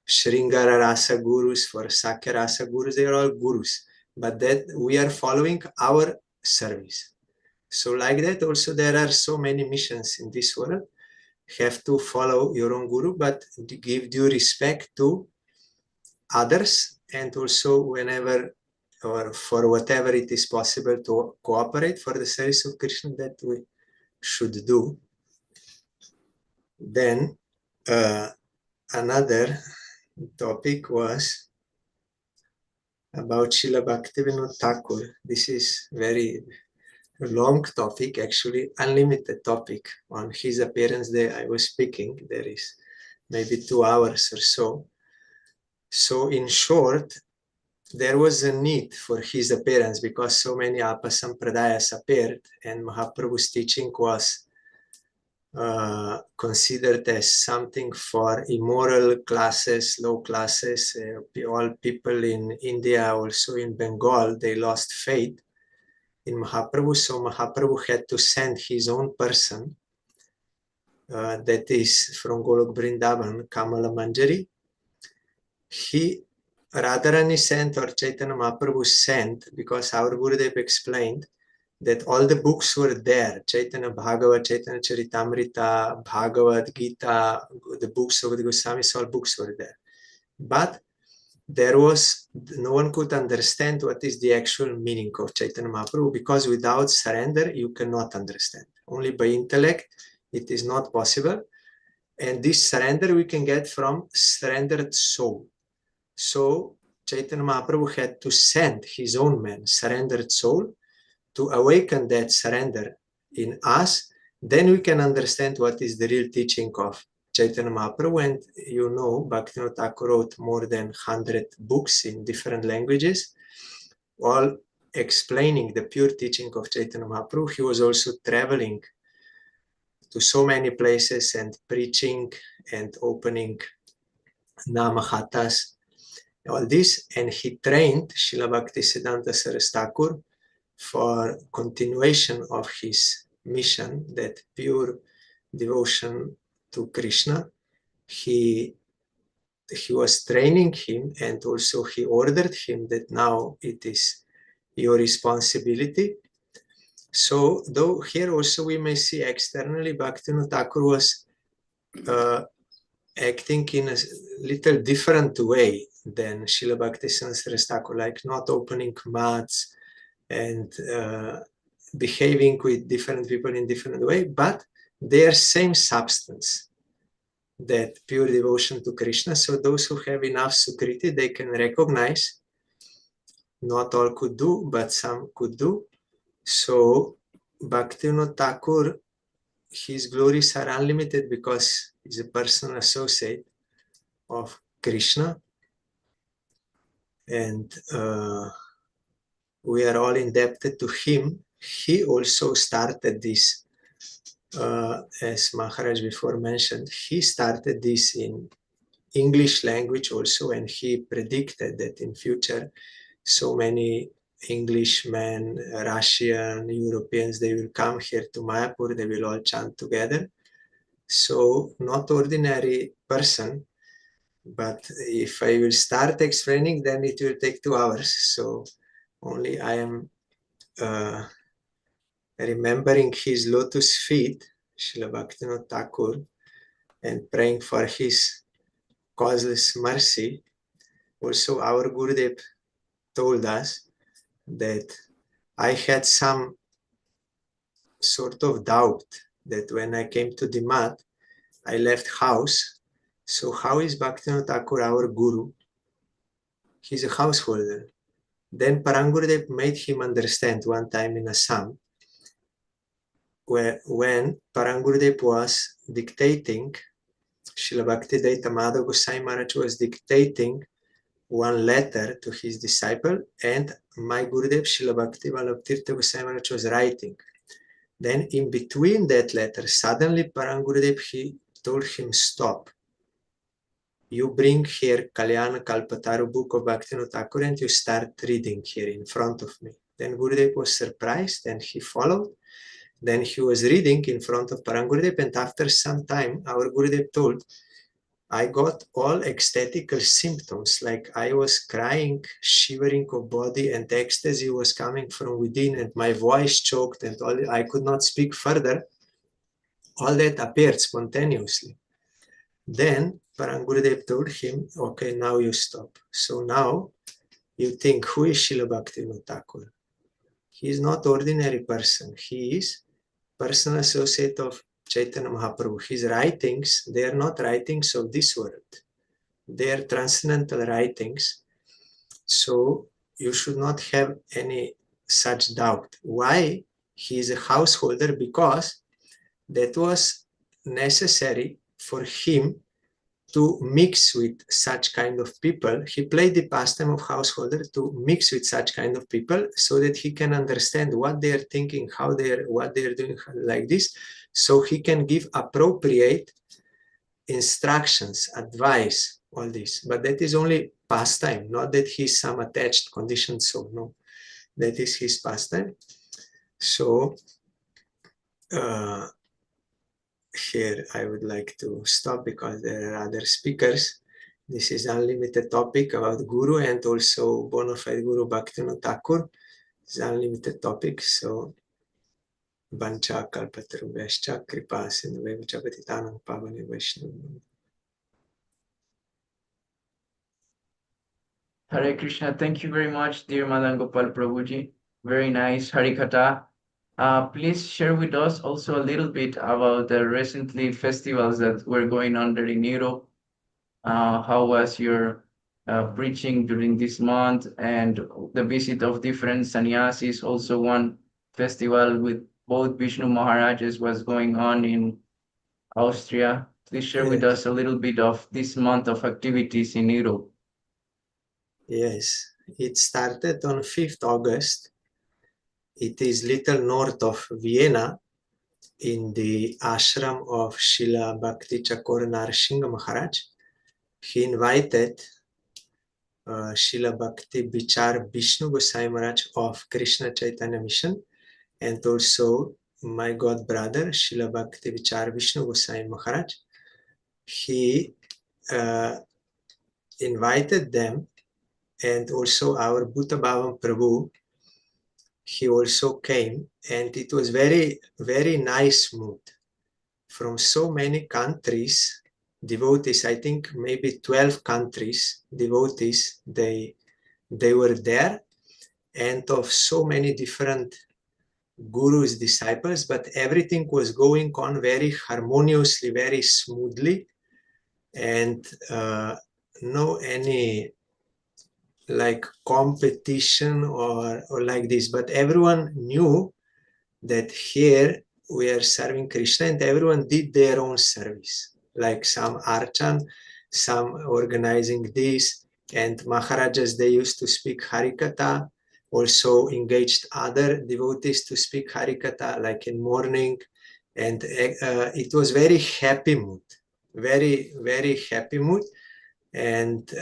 Shringara Rasa gurus, for Sakya Rasa gurus, they are all gurus, but that we are following our service. So like that also there are so many missions in this world. Have to follow your own guru, but give due respect to others, and also whenever or for whatever it is possible to cooperate for the service of Krishna, that we should do. Then another topic was about Srila Bhaktivinoda Thakur. This is very long topic, actually unlimited topic. On his appearance day I was speaking, there is maybe 2 hours or so. So in short, there was a need for his appearance because so many Apasampradayas appeared and Mahaprabhu's teaching was considered as something for immoral classes, low classes. All people in India, also in Bengal, they lost faith in Mahaprabhu. So Mahaprabhu had to send his own person, that is from Golok Vrindavan, Kamala Manjari. He Radharani sent, or Chaitanya Mahaprabhu sent, because our Gurudev explained that all the books were there. Chaitanya Bhagavat, Chaitanya Charitamrita, Bhagavad Gita, the books of the Goswamis, all books were there. But there was, no one could understand what is the actual meaning of Chaitanya Mahaprabhu, because without surrender, you cannot understand. Only by intellect, it is not possible. And this surrender we can get from surrendered soul. So Chaitanya Mahaprabhu had to send his own man, surrendered soul, to awaken that surrender in us. Then we can understand what is the real teaching of Chaitanya Mahaprabhu. And you know, Bhaktivinoda Thakur wrote more than 100 books in different languages, all explaining the pure teaching of Chaitanya Mahaprabhu. He was also traveling to so many places and preaching and opening Namahatas, all this. And he trained Srila Bhaktisiddhanta Saraswati Thakur for continuation of his mission, that pure devotion to Krishna. He was training him, and also he ordered him that now it is your responsibility. So though here also we may see externally Bhaktivinoda Thakur was acting in a little different way than Srila Bhaktisiddhanta Saraswati Thakur, like not opening mouths and behaving with different people in different way, but they are same substance, that pure devotion to Krishna. So those who have enough sukriti, they can recognize. Not all could do, but some could do. So Bhaktivinoda Thakur, his glories are unlimited because he's a personal associate of Krishna, and we are all indebted to him. He also started this, as Maharaj before mentioned, he started this in English language also, and he predicted that in future so many Englishmen, Russian, Europeans, they will come here to Mayapur, they will all chant together. So not ordinary person, but if I will start explaining, then it will take 2 hours. So only I am remembering his lotus feet, Srila Bhaktivinoda Thakur, and praying for his causeless mercy. Also, our Gurudev told us that I had some sort of doubt that when I came to the mat, I left house. So how is Bhaktivinoda Thakur our Guru? He's a householder. Then Parangurudev made him understand one time in Assam, when Parangurudev was dictating, Srila Bhaktivedanta Madhava Goswami Maharaj was dictating one letter to his disciple, and my Gurudev Srila Bhakti Vallabh Tirtha Goswami Maharaj was writing. Then in between that letter, suddenly Parangurudev, he told him, stop. You bring here Kalyana Kalpataru book of Bhaktivinoda Thakur and you start reading here in front of me. Then Gurudev was surprised and he followed. Then he was reading in front of Parangurudev, and after some time, our Gurudev told, I got all ecstatical symptoms, like I was crying, shivering of body, and ecstasy was coming from within, and my voice choked, and all, I could not speak further. All that appeared spontaneously. Then Parangurudev told him, okay, now you stop. So now you think, who is Srila Bhaktivinoda Thakur? He is not ordinary person. He is personal associate of Chaitanya Mahaprabhu. His writings, they are not writings of this world. They are transcendental writings. So you should not have any such doubt. Why he is a householder? Because that was necessary for him to mix with such kind of people. He played the pastime of householder to mix with such kind of people so that he can understand what they are thinking, what they are doing like this, so he can give appropriate instructions, advice, all this. But that is only pastime, not that he's some attached conditioned soul. No, that is his pastime. So here I would like to stop because there are other speakers. This is unlimited topic about Guru and also bona fide Guru Bhaktivinoda Thakur. It's unlimited topic. So Vancha Kalpatarubhyascha Kripa Sindhuveva Patitanam Pavane Vaishnava. Hare Krishna. Thank you very much, dear Madan Gopal Prabhuji. Very nice Harikatha. Please share with us also a little bit about the recently festivals that were going on there in Europe. How was your preaching during this month, and the visit of different sannyasis? Also, one festival with both Vishnu Maharajas was going on in Austria. Please share with us a little bit of this month of activities in Europe. Yes, it started on 5th August. It is little north of Vienna in the ashram of Srila Bhakti Chakor Narsingha Maharaj. He invited Srila Bhakti Vichar Vishnu Gosai Maharaj of Krishna Chaitanya Mission, and also my god brother Srila Bhakti Vichar Vishnu Gosai Maharaj. He invited them, and also our Bhuta Bhavan Prabhu, he also came, and it was very, very nice mood. From so many countries, devotees, I think maybe 12 countries, devotees, they were there, and of so many different gurus, disciples, but everything was going on very harmoniously, very smoothly, and no any like competition or like this, but everyone knew that here we are serving Krishna, and everyone did their own service, like some archan, some organizing this, and Maharajas, they used to speak Harikatha, also engaged other devotees to speak Harikatha, like in morning, and it was very happy mood, very, very happy mood, and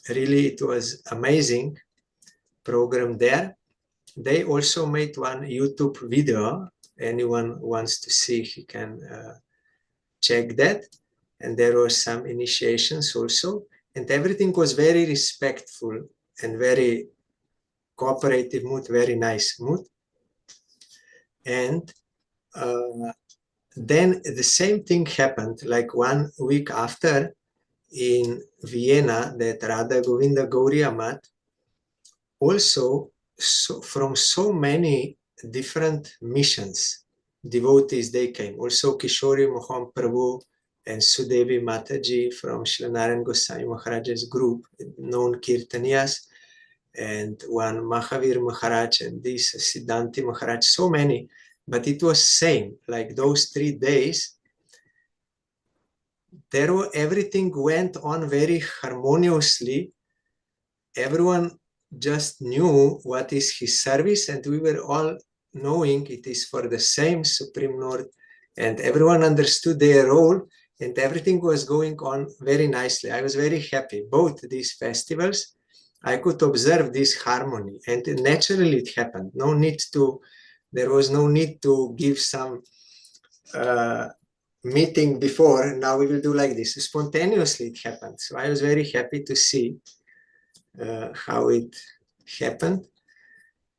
really it was amazing program there. They also made one YouTube video. Anyone wants to see, he can check that. And there were some initiations also. And everything was very respectful and very cooperative mood, very nice mood. And then the same thing happened, like 1 week after in Vienna, that Radha Govinda Gauriya Math, also from so many different missions, devotees, they came. Also Kishori Mohan Prabhu and Sudevi Mataji from Srila Narayan Goswami Maharaj's group, known Kirtaniyas, and one Mahavir Maharaj and this Siddhanti Maharaj, so many. But it was same, like those 3 days, everything went on very harmoniously. Everyone just knew what is his service, and we were all knowing it is for the same Supreme Lord, and everyone understood their role, and everything was going on very nicely. I was very happy. Both these festivals, I could observe this harmony, and naturally it happened. There was no need to give some meeting before. Now we will do like this. Spontaneously it happened. So I was very happy to see how it happened.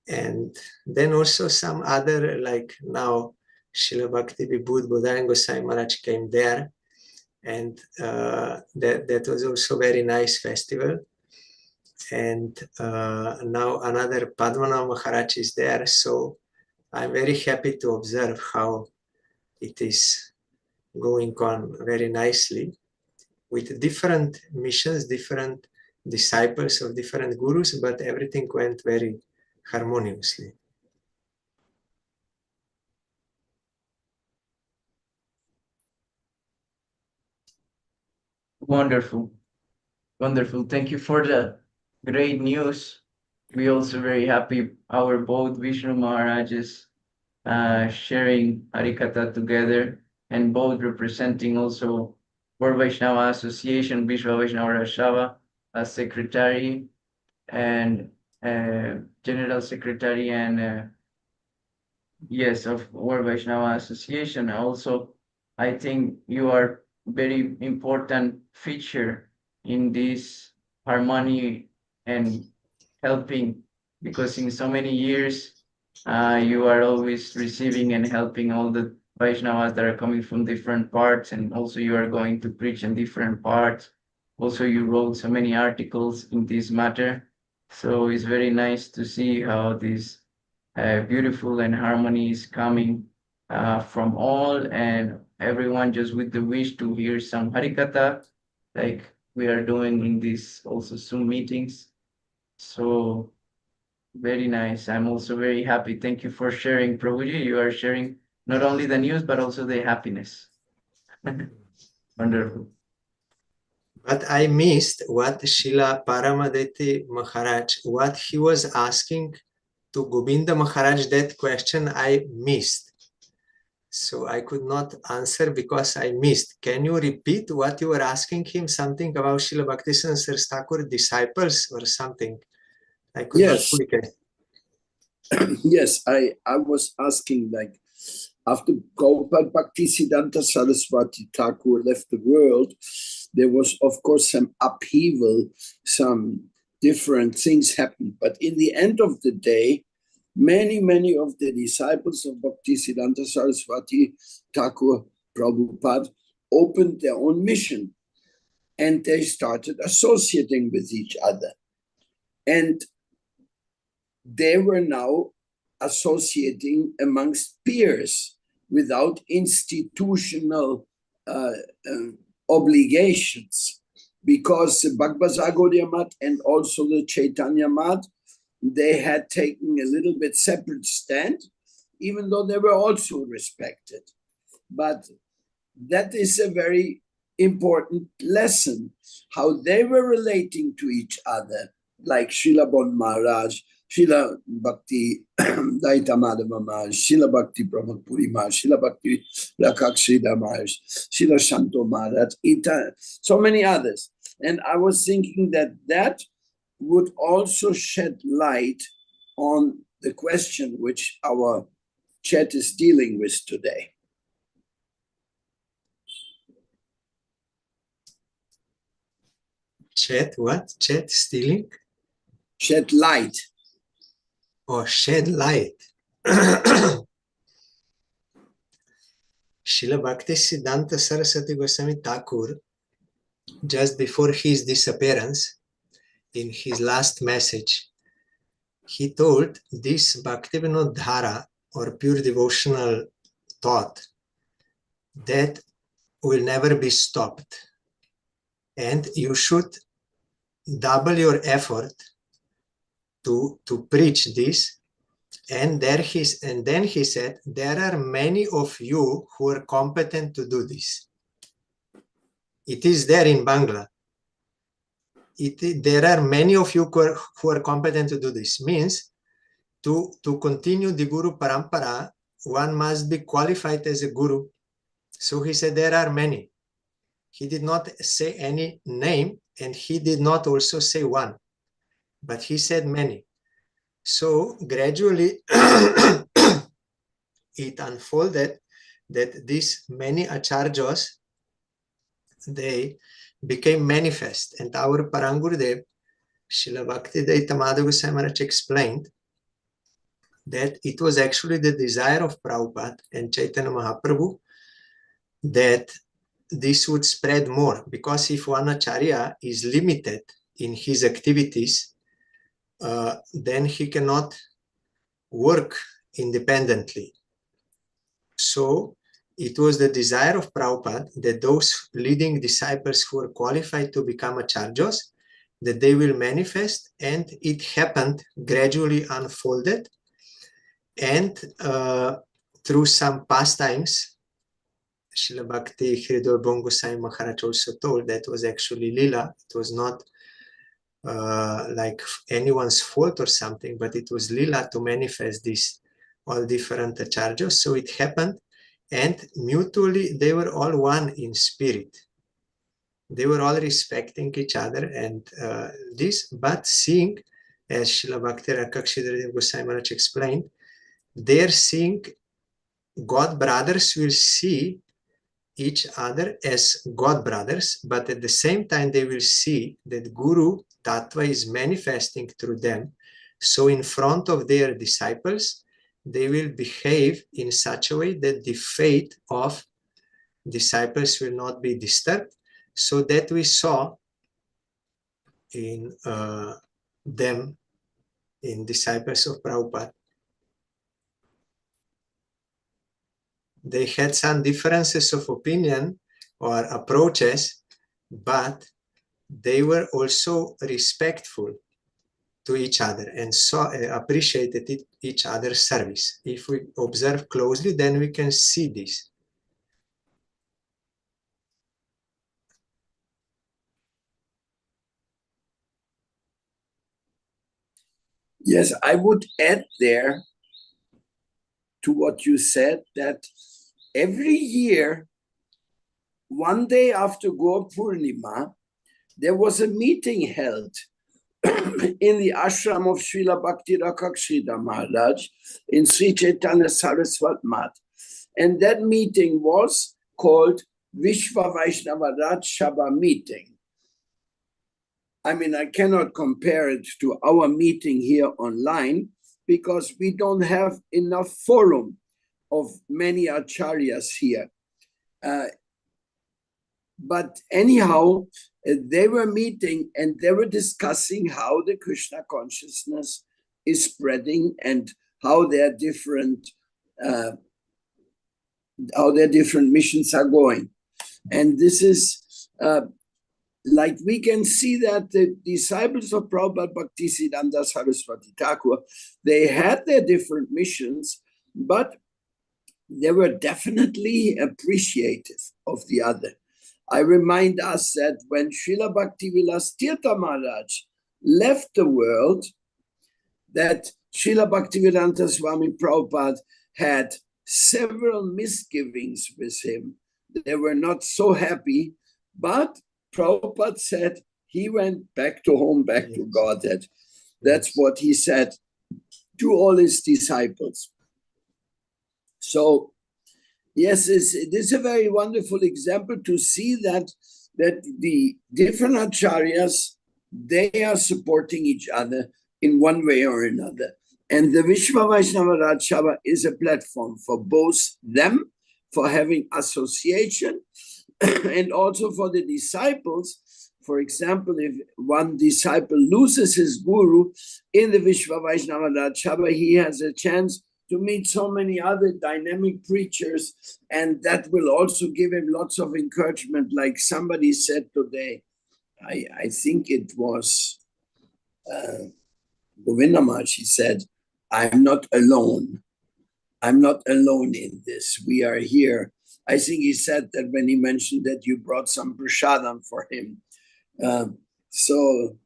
And then also some other, like now Srila Bhakti Vibhud Bodhayana Gosai Maharaj came there, and that was also very nice festival. And now another Padmanabha Maharaj is there, so I'm very happy to observe how it is going on very nicely with different missions, different disciples of different gurus, but everything went very harmoniously. Wonderful. Wonderful. Thank you for the great news. We also very happy our both Vishnu Maharajas sharing Harikatha together and both representing also World Vaisnava Association, Vishwa Vaishnava Rashava as secretary and general secretary and yes, of World Vaishnava Association. Also, I think you are very important feature in this harmony and helping, because in so many years you are always receiving and helping all the Vaishnavas that are coming from different parts, and also you are going to preach in different parts. Also, you wrote so many articles in this matter. So it's very nice to see how this beautiful and harmony is coming from all and everyone, just with the wish to hear some Harikatha, like we are doing in these also Zoom meetings. So very nice. I'm also very happy. Thank you for sharing, Prabhuji. You are sharing not only the news, but also the happiness. Wonderful. But I missed what Srila Paramadeti Maharaj, what he was asking to Govinda Maharaj. That question I missed. So I could not answer because I missed. Can you repeat what you were asking him? Something about Srila Bhaktisiddhanta Saraswati Thakur disciples or something? I could not fully get. Yes, I was asking, like, after Prabhupada Bhaktisiddhanta Saraswati Thakur left the world, there was, of course, some upheaval, some different things happened. But in the end of the day, many of the disciples of Bhaktisiddhanta Saraswati Thakur Prabhupada opened their own mission, and they started associating with each other. And they were now associating amongst peers without institutional obligations, because the Bhagavad Gaudiya Math and also the Chaitanya Math, they had taken a little bit separate stand, even though they were also respected. But that is a very important lesson, how they were relating to each other, like Srila Bon Maharaj, Srila Bhakti Daita Madhava Maharaj, Srila Bhakti Pramod Puri Maharaj, Srila Bhakti Rakakshida Maharaj, Srila Shanto Maharaj, so many others. And I was thinking that that would also shed light on the question which our chat is dealing with today. Chat what? Chat stealing? Shed light. Or shed light. Srila Bhaktisiddhanta Saraswati Goswami Thakur, just before his disappearance, in his last message, he told this Bhaktivinoda Dhara, or pure devotional thought, that will never be stopped. And you should double your effort to preach this. And then he said, there are many of you who are competent to do this. It is there in Bangla. There are many of you who are competent to do this. Means to continue the Guru Parampara, one must be qualified as a Guru. So he said there are many. He did not say any name, and he did not also say one, but he said many. So gradually it unfolded that these many acharyas, they became manifest. And our Parangurudev, Srila Bhakti Daita Madhava Goswami Maharaj, explained that it was actually the desire of Prabhupada and Chaitanya Mahaprabhu that this would spread more, because if one acharya is limited in his activities, then he cannot work independently. So it was the desire of Prabhupada that those leading disciples who were qualified to become acharyas, that they will manifest, and it happened, gradually unfolded, and through some pastimes, Srila Bhakti Hridor Bon Gosai Maharaj also told that was actually lila. It was not like anyone's fault or something, but it was lila to manifest these all different acharyas. So it happened, and mutually they were all one in spirit. They were all respecting each other, and but seeing, as Srila Bhakti Rakshidhara Gosai Maharaj explained, they're seeing God brothers will see each other as God brothers, but at the same time they will see that Guru Tattva is manifesting through them. So in front of their disciples, they will behave in such a way that the fate of disciples will not be disturbed. So that we saw in them, in disciples of Prabhupada. They had some differences of opinion or approaches, but they were also respectful to each other and appreciated each other's service. If we observe closely, then we can see this. Yes, I would add there to what you said that every year, one day after Gaur Purnima, there was a meeting held in the ashram of Srila Bhakti Rakshidhara Maharaj in Sri Chaitanya Saraswat Math. And that meeting was called Vishwa Vaisnava Raj Sabha meeting. I mean, I cannot compare it to our meeting here online because we don't have enough forum of many acharyas here. But anyhow, they were meeting and they were discussing how the Krishna consciousness is spreading and how their different missions are going. And this is like we can see that the disciples of Prabhupada Bhaktisiddhanta Saraswati Thakur, they had their different missions, but they were definitely appreciative of the other. I remind us that when Srila Bhaktivilas Tirtha Maharaj left the world, that Srila Bhaktivedanta Swami Prabhupada had several misgivings with him. They were not so happy, but Prabhupada said he went back to home, back to Godhead. That's what he said to all his disciples. So, yes, this is a very wonderful example to see that the different acharyas, they are supporting each other in one way or another. And the Vishwa Vaisnava Raj Sabha is a platform for both them, for having association, and also for the disciples. For example, if one disciple loses his guru in the Vishwa Vaisnava Raj Sabha, he has a chance to meet so many other dynamic preachers, and that will also give him lots of encouragement. Like somebody said today, I think it was Govinda Maharaj, he said, I'm not alone. I'm not alone in this. We are here. I think he said that when he mentioned that you brought some prasadam for him. So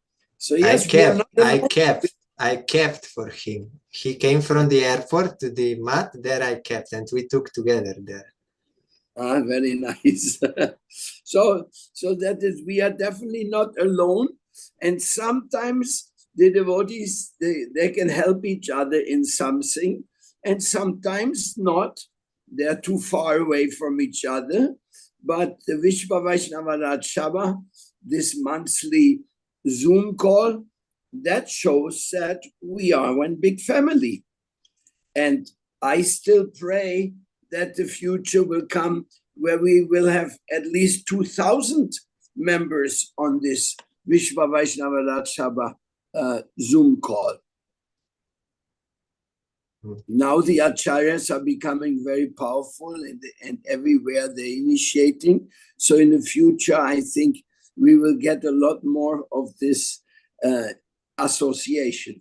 yes, I kept for him. He came from the airport to the mat, there I kept, and we took together there. Ah, very nice. So that is, we are definitely not alone. And sometimes the devotees, they can help each other in something, and sometimes not. They're too far away from each other. But the Vishwa Vaisnava Raj Sabha, this monthly Zoom call, that shows that we are one big family. And I still pray that the future will come where we will have at least 2,000 members on this Vishwa Vaisnava Raj Sabha Zoom call. Now the acharyas are becoming very powerful, and everywhere they're initiating. So in the future, I think we will get a lot more of this association.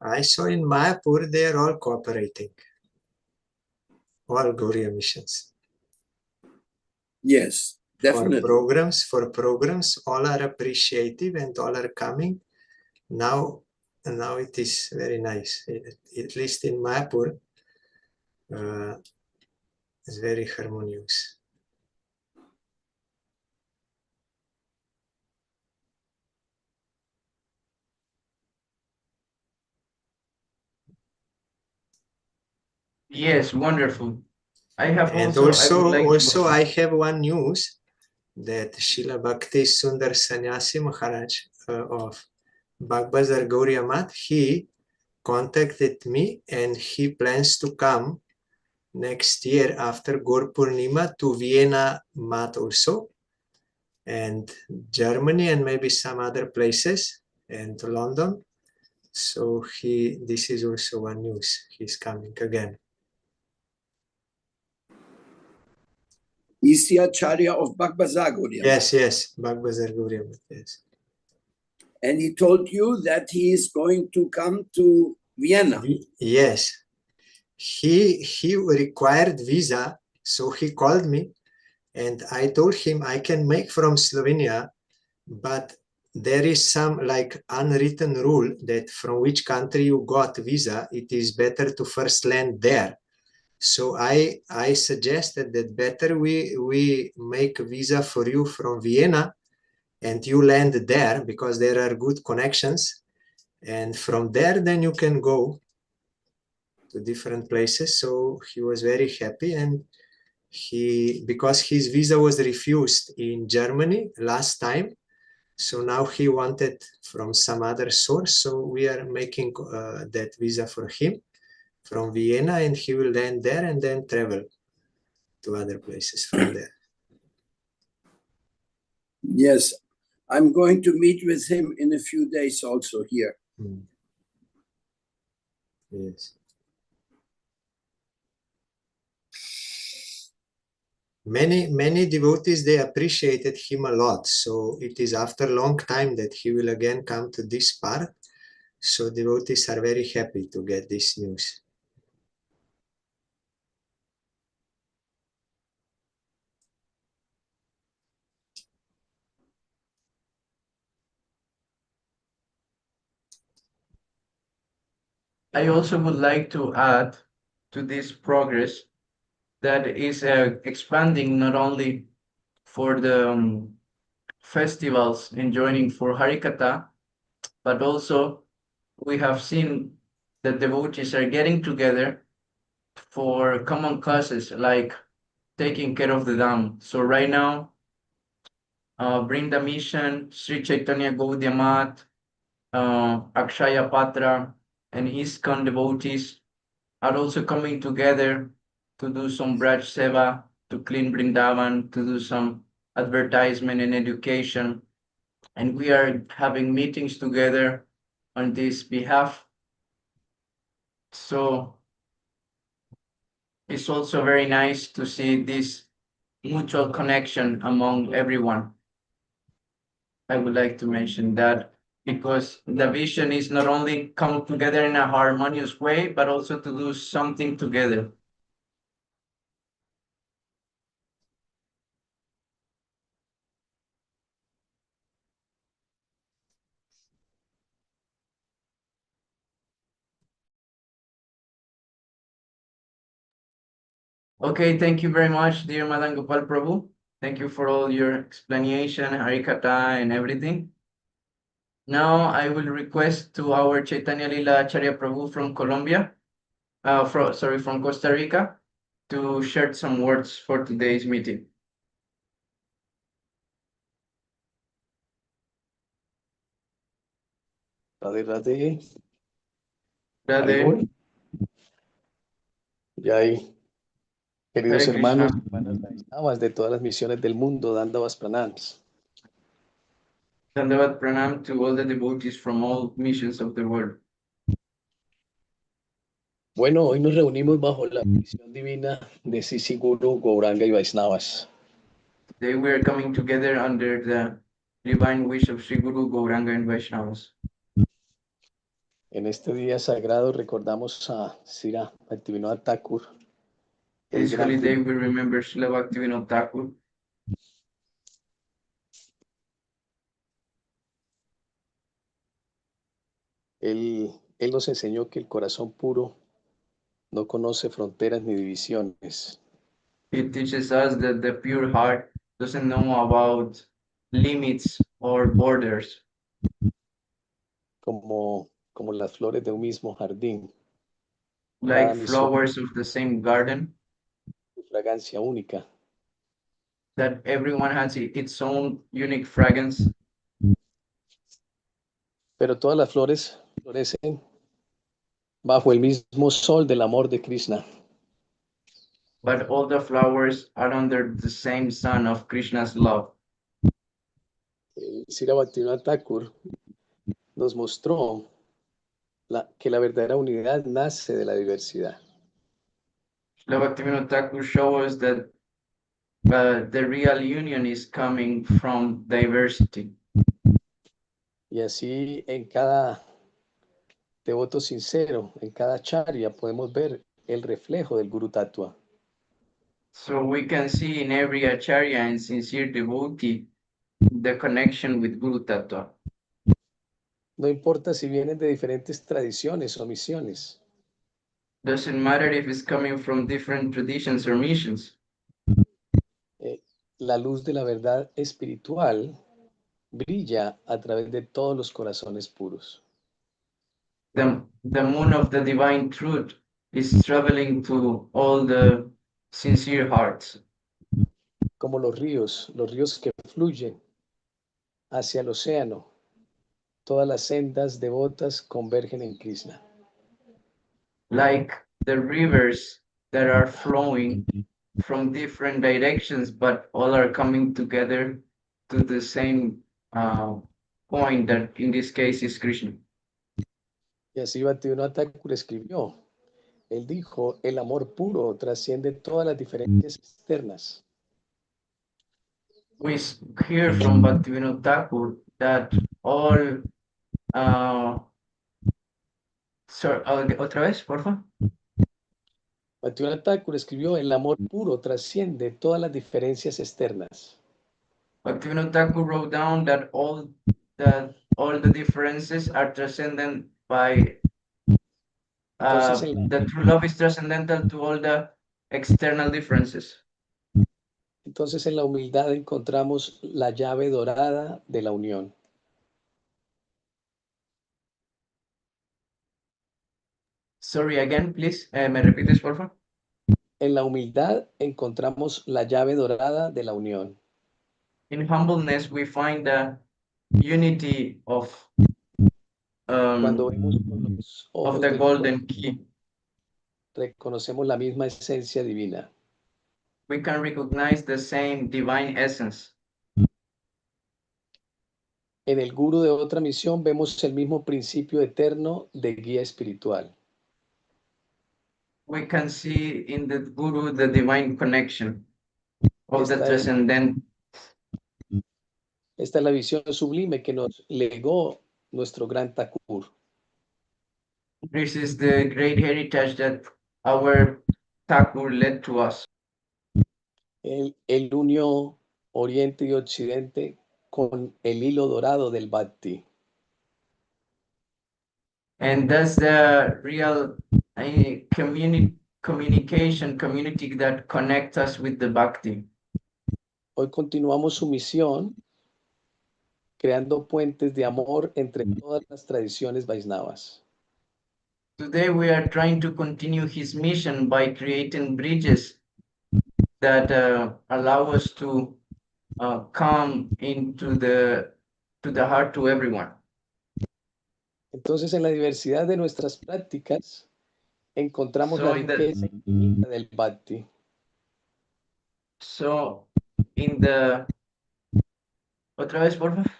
I saw in Mayapur, they are all cooperating. All Gauriya missions. Yes, definitely. For programs, all are appreciative and all are coming. Now it is very nice. At least in Mayapur, it's very harmonious. Yes, wonderful. I have And also, I have one news that Srila Bhakti Sundar Sannyasi Maharaj of Bagbazar Gauriya Math, he contacted me and he plans to come next year after Gaur Purnima to Vienna Math also, and Germany and maybe some other places, and London. So this is also one news. He's coming again. He's the Acharya of Bagbazar Gauriya Math. Yes, Bagbazar Gauriya Math, yes. And he told you that he is going to come to Vienna. Yes. He required visa, so he called me and I told him I can make from Slovenia, but there is some like unwritten rule that from which country you got visa, it is better to first land there. So I suggested that better we make visa for you from Vienna and you land there because there are good connections. And from there, then you can go to different places. So he was very happy, and because his visa was refused in Germany last time, so now he wanted from some other source. So we are making that visa for him from Vienna, and he will land there and then travel to other places from there. Yes, I'm going to meet with him in a few days also here. Yes. Many devotees, they appreciated him a lot. So it is after a long time that he will again come to this part. So devotees are very happy to get this news. I also would like to add to this progress that is expanding not only for the festivals and joining for Harikatha, but also we have seen that devotees are getting together for common causes like taking care of the dam. So right now, Brinda Mission, Sri Chaitanya Gaudiya Math, Akshaya Patra, and ISKCON devotees are also coming together to do some Braj Seva, to clean Brindavan, to do some advertisement and education. And we are having meetings together on this behalf. So it's also very nice to see this mutual connection among everyone. I would like to mention that because the vision is not only come together in a harmonious way, but also to do something together. Okay, thank you very much, dear Madam Gopal Prabhu. Thank you for all your explanation, Harikatha, and everything. Now I will request to our Chaitanya Lila Acharya Prabhu from Colombia, from Costa Rica, to share some words for today's meeting. Radhe Radhe. Radhe. Jai. Queridos Hare hermanos Krishna. y hermanas Vaisnavas de todas las misiones del mundo, Dandavas Pranams. Dandavat Pranam to all the devotees from all missions of the world. Bueno, hoy nos reunimos bajo la misión divina de Sisi Guru, Gauranga y Vaisnavas. Today we are coming together under the divine wish of Sri Guru, Gauranga and Vaishnavas. En este día sagrado recordamos a Sira Bhaktivinoda Thakur, el This gran holiday we remember Srila Bhaktivinoda Thakur. Él nos enseñó que el corazón puro no conoce fronteras ni divisiones. He teaches us that the pure heart doesn't know about limits or borders, Como las flores de un mismo jardín, like cada misión flowers of the same garden, de fragancia única. that everyone has its own unique fragrance, Pero todas las flores florecen bajo el mismo sol del amor de Krishna. but all the flowers are under the same sun of Krishna's love. Sira Bhaktivinoda Thakur nos mostró que la verdadera unidad nace de la diversidad. Srila Bhaktivinoda Thakur shows us that the real union is coming from diversity. Y así en cada devoto sincero, en cada charya, podemos ver el reflejo del Guru Tattva. So we can see in every acharya and sincere devotee the connection with Guru Tattva. No importa si vienen de diferentes tradiciones o misiones. Doesn't matter if it's coming from different traditions or missions. La luz de la verdad espiritual brilla a través de todos los corazones puros. The moon of the divine truth is traveling to all the sincere hearts. Como los ríos que fluyen hacia el océano, todas las sendas devotas convergen en Krishna. Like the rivers that are flowing from different directions, but all are coming together to the same point that in this case is Krishna. Y así Bhaktivinoda Thakur escribió. Él dijo, el amor puro trasciende todas las diferencias externas. We hear from Bhaktivinoda Thakur that all otra vez, porfa. Bhaktivinoda Thakur escribió, el amor puro trasciende todas las diferencias externas. Bhaktivinoda Thakur wrote down that all the differences are transcendent by the true love is transcendental to all the external differences. Entonces en la humildad encontramos la llave dorada de la unión. Sorry, again, please. ¿Me repites, por favor? En la humildad encontramos la llave dorada de la unión. In humbleness, we find the unity of Cuando vemos con los ojos the del golden key. reconocemos la misma esencia divina. We can recognize the same divine essence. En el guru de otra misión vemos el mismo principio eterno de guía espiritual. We can see in the guru the divine connection of the transcendent. Esta es la visión sublime que nos legó nuestro gran Thakur. This is the great heritage that our Thakur led to us. Él unió Oriente y Occidente con el hilo dorado del Bhakti. And that's the real community that connects us with the Bhakti. Hoy continuamos su misión creando puentes de amor entre todas las tradiciones Vaisnavas. Today we are trying to continue his mission by creating bridges that allow us to come into the heart to everyone. Entonces, en la diversidad de nuestras prácticas, encontramos la riqueza infinita del Bhakti. So, otra vez, por favor.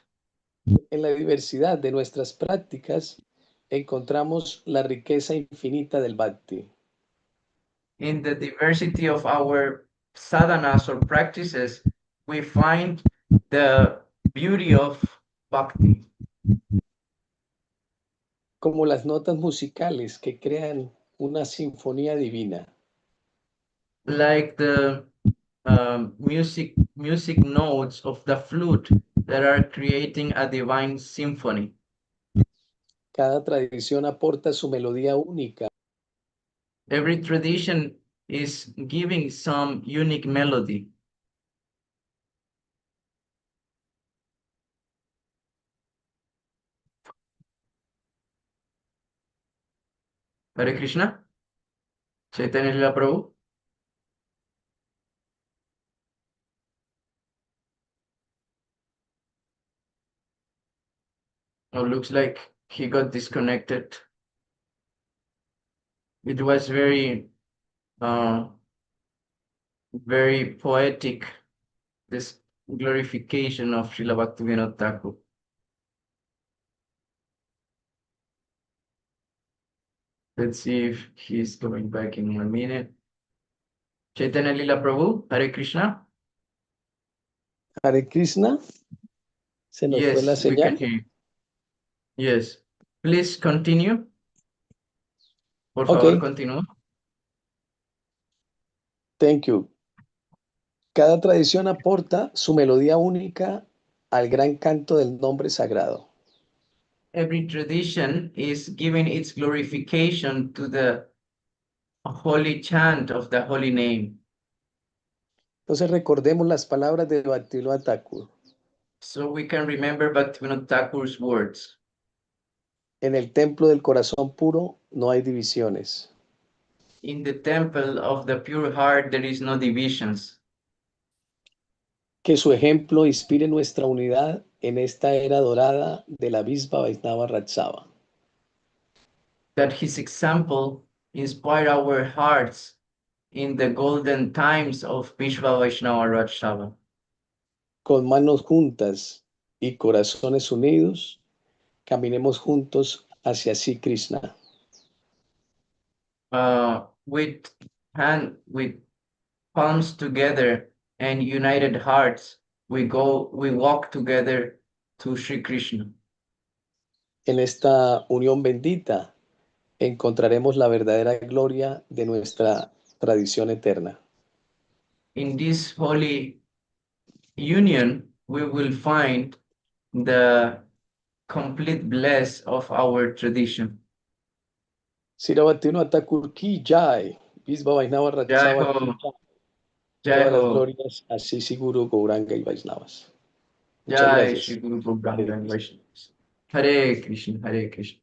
En la diversidad de nuestras prácticas encontramos la riqueza infinita del bhakti. In the diversity of our sadhanas or practices, we find the beauty of bhakti. Como las notas musicales que crean una sinfonía divina. Like the music notes of the flute that are creating a divine symphony. Cada tradición aporta su melodía única. Every tradition is giving some unique melody. Hare Krishna. Chaitanya Lila Prabhu. Oh, looks like he got disconnected. It was very poetic, this glorification of Srila Bhaktivinoda Thakur. Let's see if he's coming back in 1 minute. Chaitanya Lila Prabhu, Hare Krishna. Hare Krishna. Se nos fue la Yes, we can señal. hear you. Yes. Please continue. Por Okay. favor, continúa. Thank you. Cada tradición aporta su melodía única al gran canto del nombre sagrado. Every tradition is giving its glorification to the holy chant of the holy name. Entonces recordemos las palabras de Bhaktivinoda Thakur. So we can remember Bhaktivinoda Thakur's words. En el templo del corazón puro no hay divisiones. In the temple of the pure heart, there is no divisions. Que su ejemplo inspire nuestra unidad en esta era dorada de la misma Vaisnava Ratsava. That his example inspire our hearts in the golden times of Vishva Vaishnava Rajsava. Con manos juntas y corazones unidos, caminemos juntos hacia sí Krishna. With palms together and united hearts, we walk together to Sri Krishna. En esta unión bendita encontraremos la verdadera gloria de nuestra tradición eterna. In this holy union, we will find the complete bliss of our tradition. Sri Bhaktivinoda Thakur ki jai, Visva Vaisnava Jai Ratsava ki Ho, jai. Jai Todas las Ho, glorias a Sisi Guru, Gauranga y Vaisnavas. Muchas Jai gracias. Shri Guru Gauranga Hare and Krishna. Vaishnavas. Hare Krishna, Hare Krishna.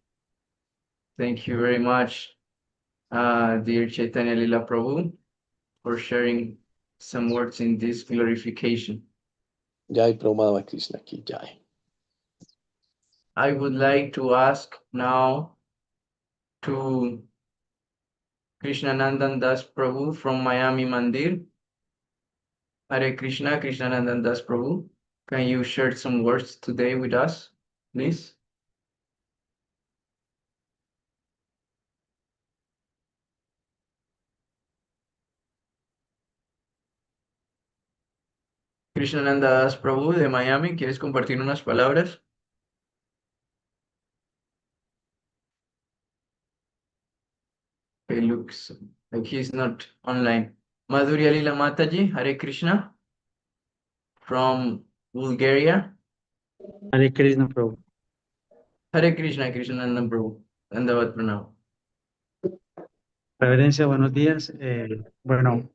Thank you very much, dear Chaitanya Lila Prabhu, for sharing some words in this glorification. Jai Prabhupada Krishna ki jai. I would like to ask now to Krishnanandan Das Prabhu from Miami Mandir. Hare Krishna, Krishnanandan Das Prabhu. Can you share some words today with us, please? Krishnananda Das Prabhu de Miami, ¿quieres compartir unas palabras? It looks like he's not online. Madhurya Lila Mataji, Hare Krishna from Bulgaria. Hare Krishna, Prabhu. Hare Krishna, Krishnananda Prabhu. Dandavat Pranam. Reverencia, buenos días. Bueno,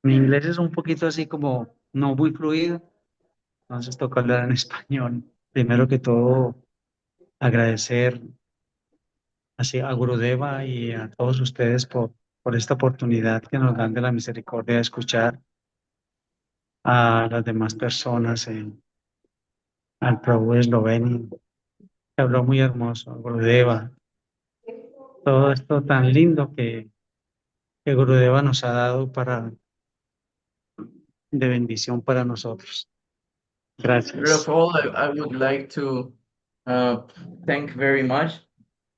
mi inglés es un poquito así como no muy fluido, entonces toca hablar en español. Primero que todo, agradecer así a Gurudeva y a todos ustedes por esta oportunidad que nos dan de la misericordia de escuchar a las demás personas, al Prabhu de Eslovenia, que habló muy hermoso, a Gurudeva. Todo esto tan lindo que Gurudeva nos ha dado de bendición para nosotros. First Gracias. of all, I would like to thank very much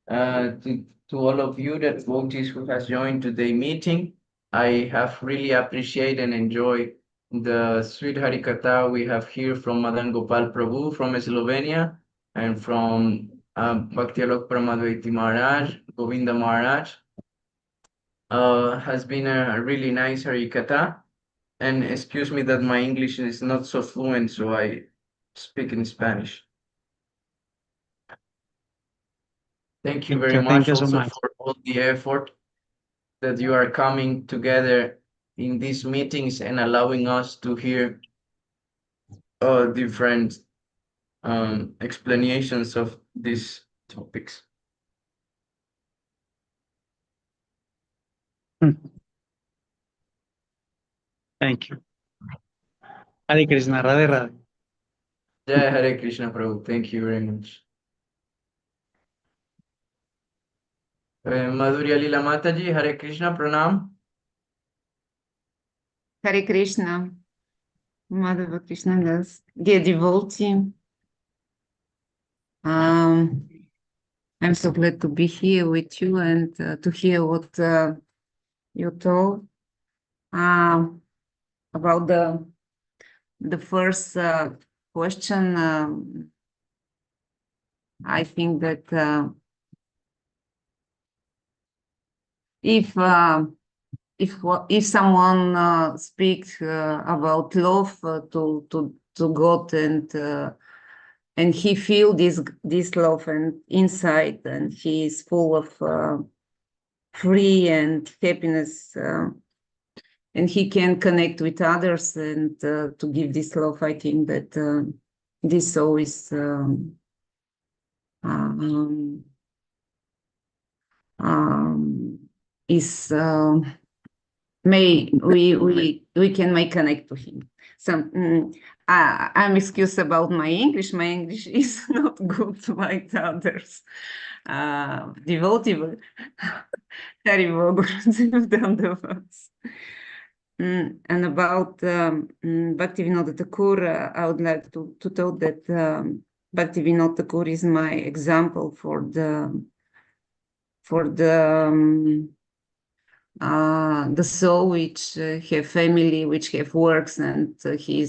to all of you, the devotees who has joined today's meeting. I have really appreciated and enjoyed the sweet Harikatha we have here from Madan Gopal Prabhu from Slovenia and from Bhaktialok Pramadvaiti Maharaj, Govinda Maharaj. Has been a really nice Harikatha. And excuse me that my English is not so fluent, so I speak in Spanish. Thank you very Thank much you so also much. for all the effort that you are coming together in these meetings and allowing us to hear different explanations of these topics. Thank you. Hare Krishna, Radhe Radhe. Jai Hare Krishna Prabhu. Thank you very much. Madhurya Lila Mataji, Hare Krishna, Pranam. Hare Krishna, Madhava Krishna Das, dear devotee. I'm so glad to be here with you and to hear what you told about the first question. I think that if someone speaks about love to God and he feel this love and inside, and he is full of free and happiness, and he can connect with others and to give this love. I think that this always is we can make connect to him. So I'm excused about my English. My English is not good like others. Devotee, Haribol Gurudev Dandavats. And about Bhaktivinoda Thakur, I would like to tell that Bhaktivinoda Thakur is my example for the soul which have family, which have works, and he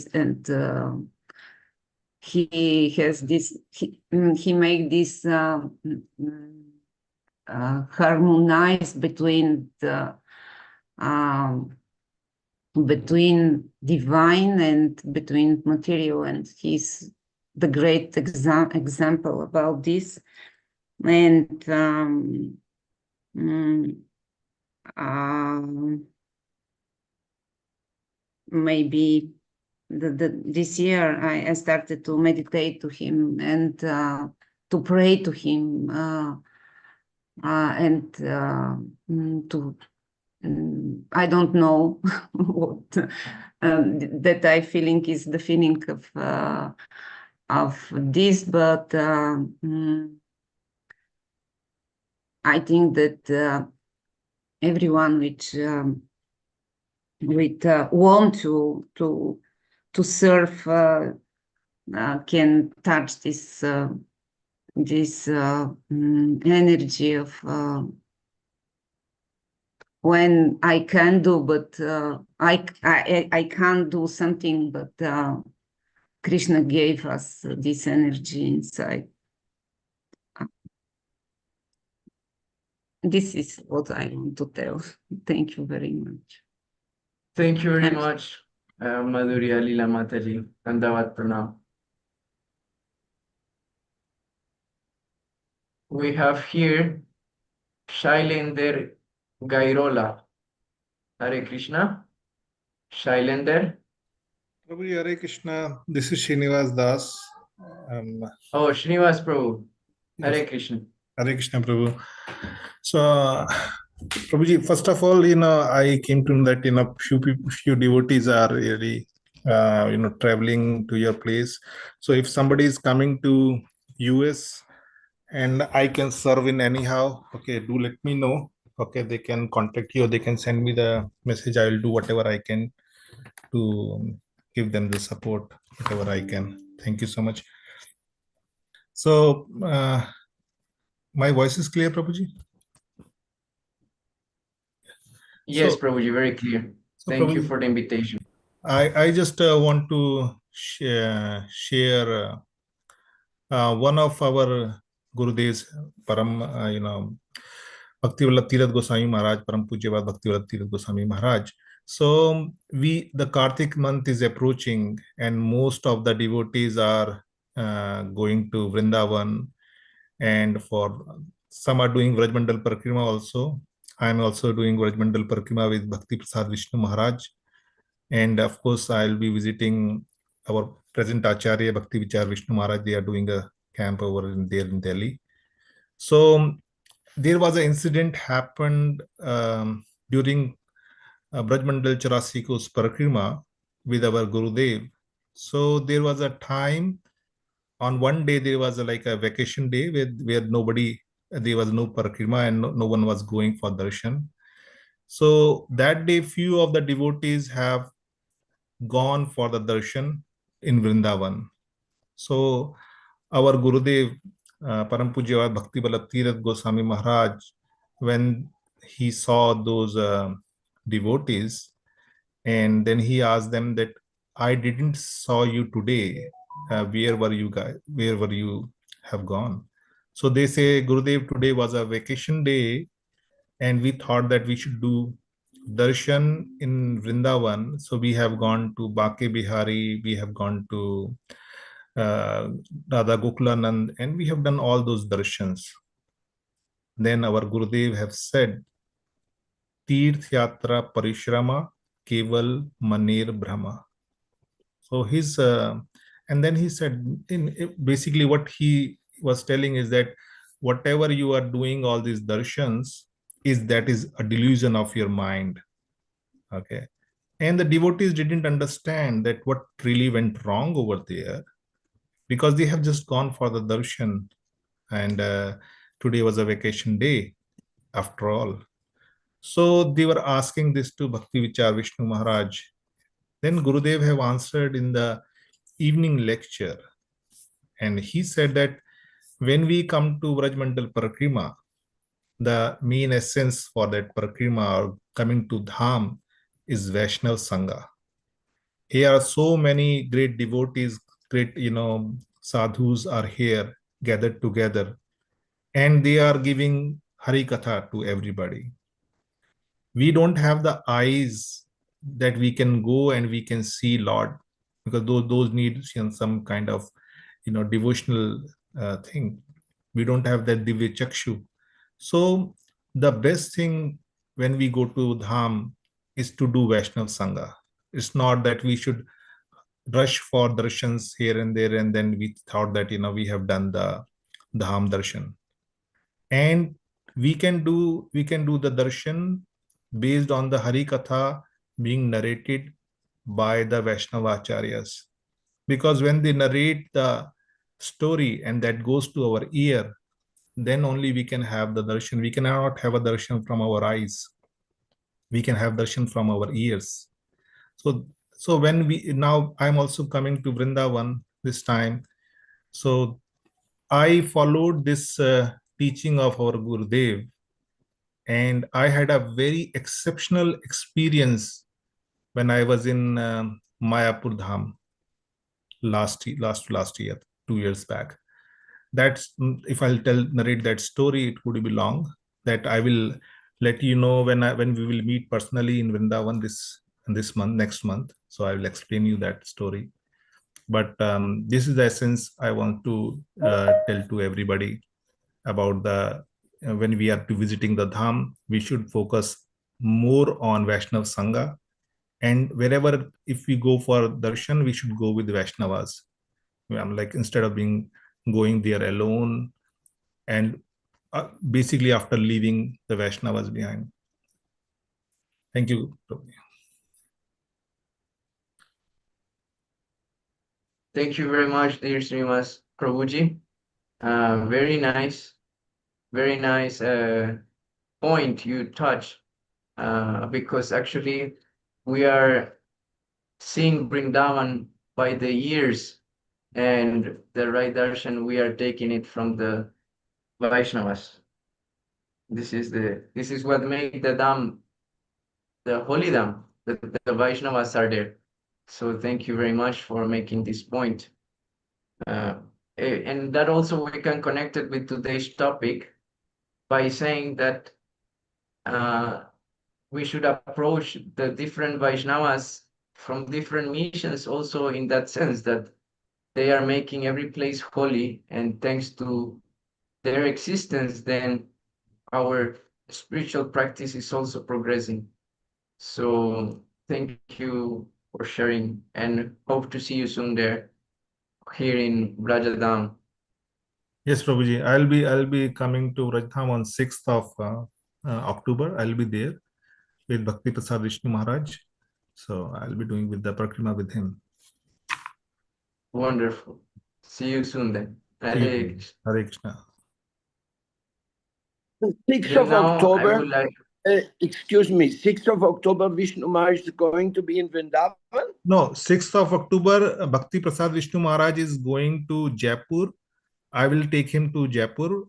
has this. He make this harmonize between the between divine and between material, and he's the great example about this. And maybe this year I started to meditate to him and to pray to him and to I don't know what that I feeling is the feeling of this, but I think that everyone which want to serve can touch this energy of when I can do, but I can't do something, but Krishna gave us this energy inside. This is what I want to tell. Thank you very much. Thank you very much, Madhurya Lila Mataji. Dandavat Pranam. We have here Shailender Gairola. Hare Krishna. Shailender. Prabhu, Hare Krishna. This is Srinivas Das. Oh, Srinivas Prabhu. Hare Krishna. Hare Krishna, Prabhu. So, Prabhuji, first of all, I came to know that, few devotees are really, traveling to your place. So if somebody is coming to US and I can serve in anyhow, okay, do let me know. Okay, they can contact you, or they can send me the message. I will do whatever I can to give them the support, whatever I can. Thank you so much. So, my voice is clear, Prabhuji? Yes, So, Prabhuji, very clear. so Thank you Prabhuji, for the invitation. I just want to share one of our Gurudev's Param, Bhakti Vallabh Tirath Goswami Maharaj, Param Pujyavad Bhakti Vallabh Tirath Goswami Maharaj. So the Kartik month is approaching, and most of the devotees are going to Vrindavan, and for some are doing Vrajmandal Parikrima also. I am also doing Vrajmandal Parikrima with Bhakti Prasad Vishnu Maharaj, and of course I'll be visiting our present Acharya Bhakti Vichar Vishnu Maharaj. They are doing a camp over there in Delhi. So there was an incident happened during Brajmandal Charasiko's Parikrima with our Gurudev. So there was a time on one day there was like a vacation day where nobody, there was no Parikrima and no one was going for darshan. So that day few of the devotees have gone for the darshan in Vrindavan. So our Gurudev, Param Pujyavad Bhakti Vallabh Tirath Goswami Maharaj, when he saw those devotees, and then he asked them that, I didn't saw you today. Where were you guys? Where were you have gone? So they say, Gurudev, today was a vacation day, and we thought that we should do darshan in Vrindavan. So we have gone to Bake Bihari, we have gone to Radha Gokulanand, and we have done all those darshans. Then our Gurudev have said, Tirth Yatra Parishrama Keval Manir Brahma. So his, and then he said, basically what he was telling is that whatever you are doing, all these darshans, that is a delusion of your mind. Okay. And the devotees didn't understand that what really went wrong over there, because they have just gone for the darshan, and today was a vacation day after all. So they were asking this to Bhakti Vichar Vishnu Maharaj. Then Gurudev have answered in the evening lecture, and he said that when we come to Vrajmandal Parikrima, the main essence for that Parikrima or coming to Dham is Vaishnav Sangha. Here are so many great devotees, great sadhus are here gathered together, and they are giving Hari Katha to everybody. We don't have the eyes that we can go and we can see Lord, because those need some kind of devotional thing. We don't have that Divya Chakshu. So the best thing when we go to Dham is to do Vaishnav Sangha. It's not that we should rush for darshans here and there, and then we thought that we have done the Dham darshan. And we can do the darshan based on the Hari Katha being narrated by the Vaishnava Acharyas. Because when they narrate the story and that goes to our ear, then only we can have the darshan. We cannot have a darshan from our eyes. We can have darshan from our ears. So when now I'm also coming to Vrindavan this time. So I followed this teaching of our Gurudev, and I had a very exceptional experience when I was in Mayapur Dham last year, 2 years back. That's, if I'll narrate that story, it would be long. That I will let you know when we will meet personally in Vrindavan next month. So I will explain you that story. But this is the essence I want to tell to everybody about when we are visiting the Dham, we should focus more on Vaishnav Sangha. And wherever, if we go for darshan, we should go with Vaishnavas. I'm like, instead of going there alone, and basically after leaving the Vaishnavas behind. Thank you. Thank you very much, dear Srimas Prabhuji. Very nice point you touched, because actually we are seeing Vrindavan by the years, and the right darshan, we are taking it from the Vaishnavas. This is what makes the Dham, the holy Dham, that the Vaishnavas are there. So thank you very much for making this point. And that also we can connect it with today's topic by saying that we should approach the different Vaishnavas from different missions also in that sense that they are making every place holy, and thanks to their existence, then our spiritual practice is also progressing. So thank you for sharing, and hope to see you soon there, here in Rajadam. Yes, Prabhuji, I'll be coming to Rajadham on 6th of October. I'll be there with Bhakti Prasad Vishnu Maharaj. So I'll be doing with the Prakrima with him. Wonderful. See you soon then. See you soon. Hare Krishna. 6th of Now, October, I would like... excuse me, 6th of October, Vishnu Maharaj is going to be in Vrindavan? No, 6th of October, Bhakti Prasad Vishnu Maharaj is going to Jaipur. I will take him to Jaipur.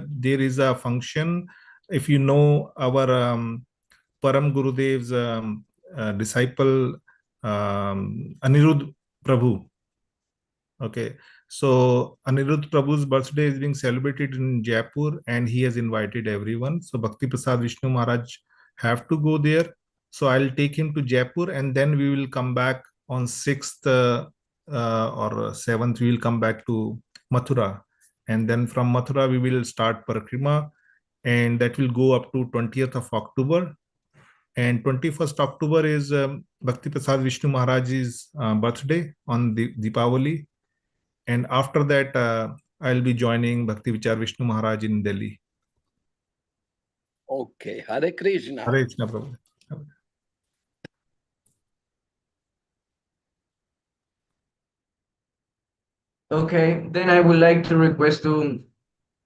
There is a function. If you know our Param Gurudev's disciple, Anirudh Prabhu. Okay, so Anirudh Prabhu's birthday is being celebrated in Jaipur, and he has invited everyone. So Bhakti Prasad Vishnu Maharaj have to go there. So I'll take him to Jaipur, and then we will come back on 6th or 7th. We will come back to Mathura, and then from Mathura we will start Parikrima, and that will go up to 20th of October. And 21st October is Bhakti Prasad Vishnu Maharaj's birthday on the Deepavali. And after that, I'll be joining Bhakti Vichar Vishnu Maharaj in Delhi. Okay, Hare Krishna. Hare Krishna, Prabhu. Okay, then I would like to request to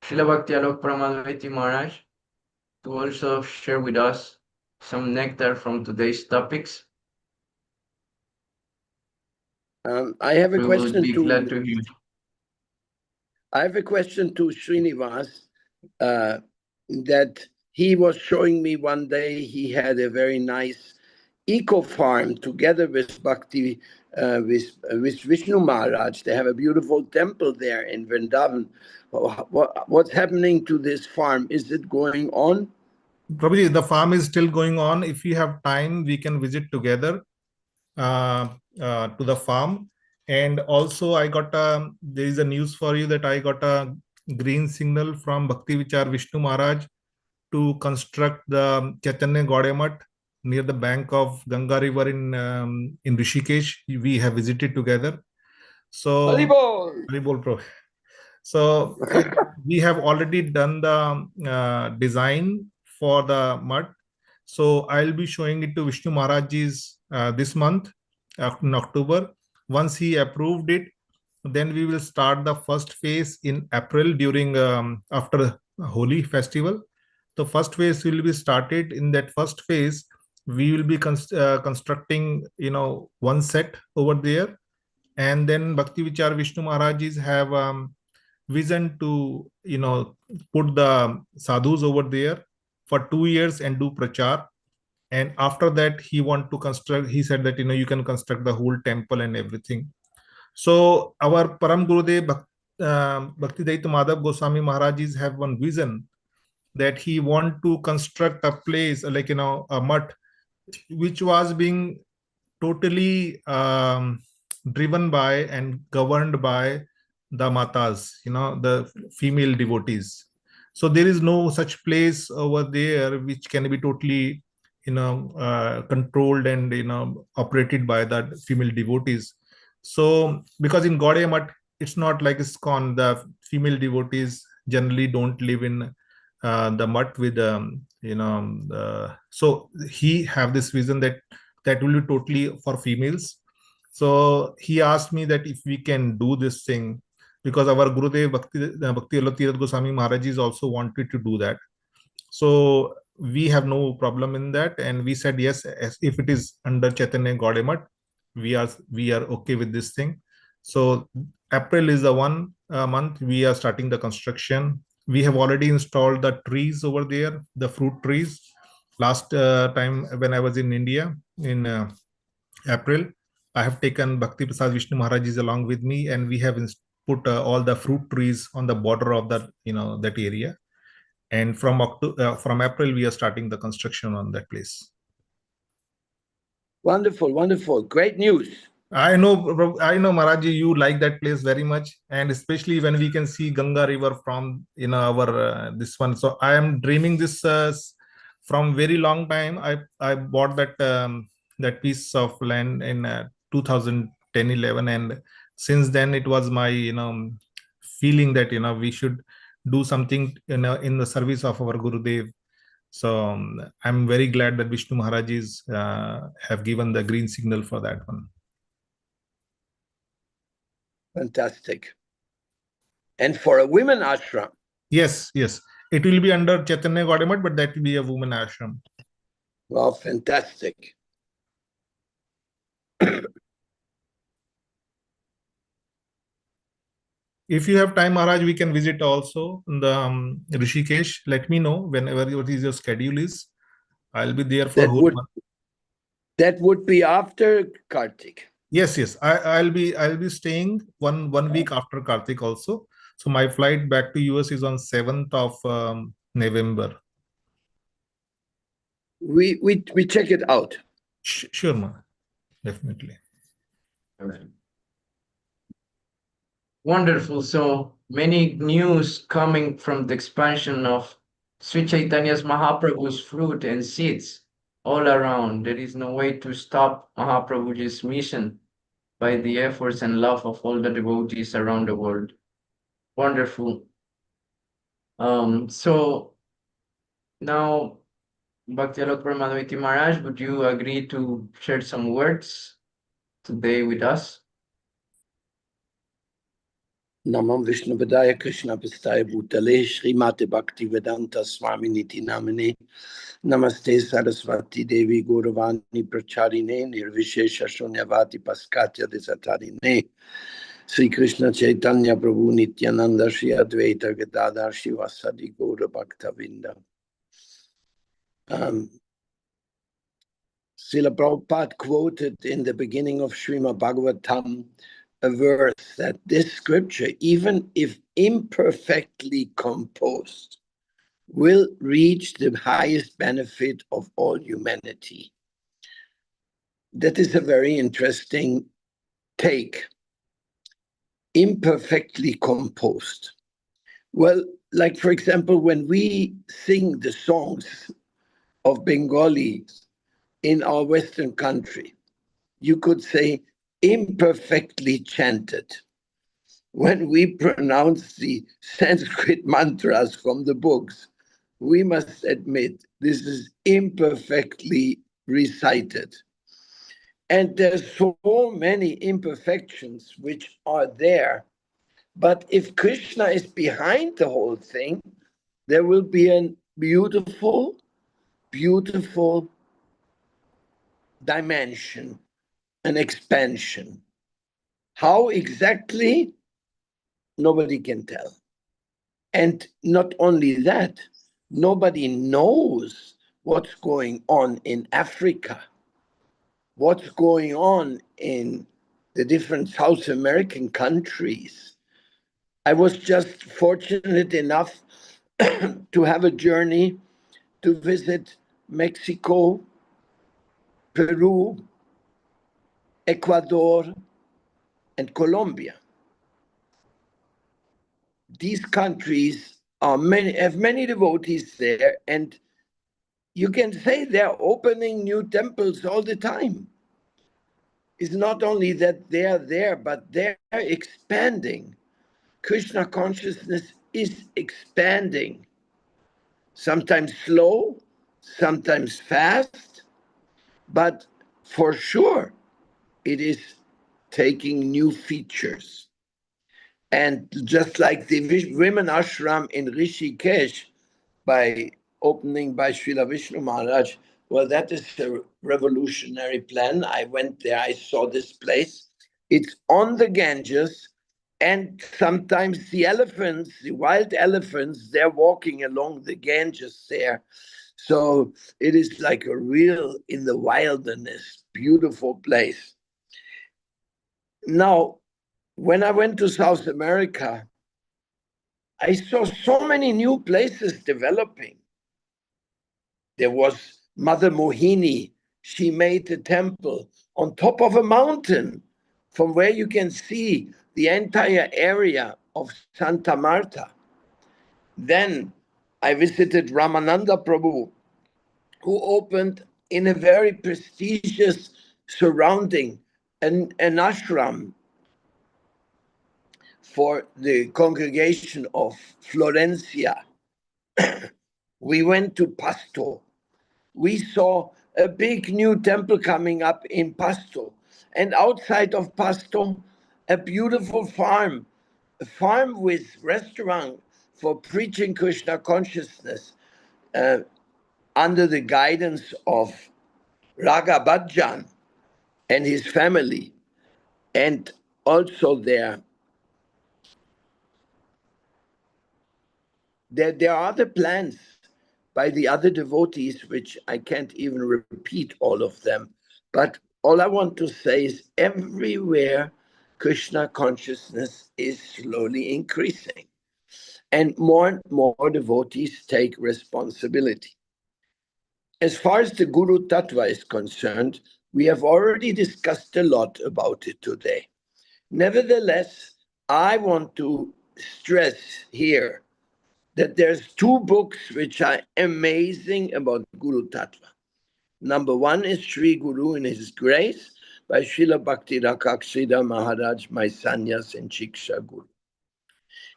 Srila Bhakti Alok Paramadvaiti Maharaj to also share with us some nectar from today's topics. I have a We question would be glad to hear. I have a question to Srinivas, that he was showing me one day. He had a very nice eco farm together with Bhakti, with Vishnu Maharaj. They have a beautiful temple there in Vrindavan. What's happening to this farm? Is it going on? Prabhuji, the farm is still going on. If you have time, we can visit together to the farm. And also I got there is a news for you that I got a green signal from Bhakti Vichar Vishnu Maharaj to construct the Chaitanya Gaudiya near the bank of Ganga River in Rishikesh. We have visited together. So Haribol Prabhu. So we have already done the design for the mud. So I'll be showing it to Vishnu Maharaj's this month in October. Once he approved it, then we will start the first phase in April during after Holi festival. The first phase will be started. In that first phase, we will be constructing, one set over there, and then Bhakti Vichar Vishnu Maharajis have vision to put the sadhus over there for 2 years and do prachar. And after that, he want to construct. He said that you can construct the whole temple and everything. So our Param Gurudev Bhakti Daita Madhav Goswami Maharajis have one vision that he want to construct a place like a mutt which was being totally driven by and governed by the matas, the female devotees. So there is no such place over there which can be totally controlled and operated by the female devotees. So because in Gaudiya Math, it's not like ISKCON, the female devotees generally don't live in the Math with so he have this vision that will be totally for females. So he asked me that if we can do this thing, because our Gurudev Bhakti Alok Goswami Maharajis also wanted to do that. So we have no problem in that, and we said yes, if it is under Chaitanya Gaudiya Math, we are okay with this thing. So April is the one month we are starting the construction. We have already installed the trees over there, the fruit trees. Last time when I was in India in April, I have taken Bhakti Prasad Vishnu Maharajis along with me, and we have put all the fruit trees on the border of that, that area. And from April, we are starting the construction on that place. Wonderful, wonderful, great news. I know, Maharaji, you like that place very much, and especially when we can see Ganga River from our this one. So I am dreaming this from very long time. I bought that that piece of land in 2010-11, and since then it was my feeling that we should do something in the service of our Gurudev. So I'm very glad that Vishnu Maharajis have given the green signal for that one. Fantastic. And for a women ashram? Yes. It will be under Chaitanya Gaudiya, but that will be a women ashram. Well, fantastic. If you have time, Maharaj, we can visit also the Rishikesh. Let me know whenever what is your schedule is. I'll be there for whole month. That would be after Kartik. Yes. I'll be staying one week after Kartik also. So my flight back to US is on 7th of November. We check it out. Sure, ma. Definitely. Wonderful. So many news coming from the expansion of Sri Chaitanya's Mahaprabhu's fruit and seeds all around. There is no way to stop Mahaprabhu's mission by the efforts and love of all the devotees around the world. Wonderful. So now, Bhakti Alok Paramadvaiti Maharaj, would you agree to share some words today with us? Namam Vishnu Padaya Krishna Pastaya Bhutale Srimate Bhakti Vedanta Swami Niti Namane Namaste Saraswati Devi Gauravani Pracharine Nirvishesha Shunyavati Paskatya Desatarine Sri Krishna Chaitanya Prabhu Nityananda Shri Advaita Gadadhar Shivasadi Gaura Bhakta Vinda. Srila Prabhupada quoted in the beginning of Srimad Bhagavatam a verse that this scripture, even if imperfectly composed, will reach the highest benefit of all humanity. That is a very interesting take. Imperfectly composed. Well, like for example, when we sing the songs of Bengalis in our Western country, you could say imperfectly chanted. When we pronounce the Sanskrit mantras from the books, we must admit this is imperfectly recited. And there's so many imperfections which are there. But if Krishna is behind the whole thing, there will be a beautiful, beautiful dimension, an expansion. How exactly? Nobody can tell. And not only that, nobody knows what's going on in Africa, what's going on in the different South American countries. I was just fortunate enough to have a journey to visit Mexico, Peru, Ecuador, and Colombia. These countries have many devotees there, and you can say they're opening new temples all the time. It's not only that they're there, but they're expanding. Krishna consciousness is expanding. Sometimes slow, sometimes fast, but for sure it is taking new features. And just like the women ashram in Rishikesh, by opening by Srila Vishnu Maharaj, Well, that is a revolutionary plan. I went there, I saw this place. It's on the Ganges, and sometimes the elephants, the wild elephants, they're walking along the Ganges there. So it is like a real, in the wilderness, beautiful place. Now, when I went to South America, I saw so many new places developing. There was Mother Mohini. She made a temple on top of a mountain from where you can see the entire area of Santa Marta. Then I visited Ramananda Prabhu, who opened in a very prestigious surrounding an ashram for the congregation of Florencia. We went to Pasto. We saw a big new temple coming up in Pasto. And outside of Pasto, a beautiful farm, a farm with restaurant for preaching Krishna consciousness under the guidance of Raga Bhajan and his family. And also there are other plans by the other devotees, which I can't even repeat all of them. But all I want to say is everywhere Krishna consciousness is slowly increasing. And more devotees take responsibility. As far as the Guru Tattva is concerned, we have already discussed a lot about it today. Nevertheless, I want to stress here that there's two books which are amazing about Guru Tattva. Number one is Sri Guru in His Grace by Srila Bhakti Rakshida Maharaj, my sannyas and Shiksha Guru.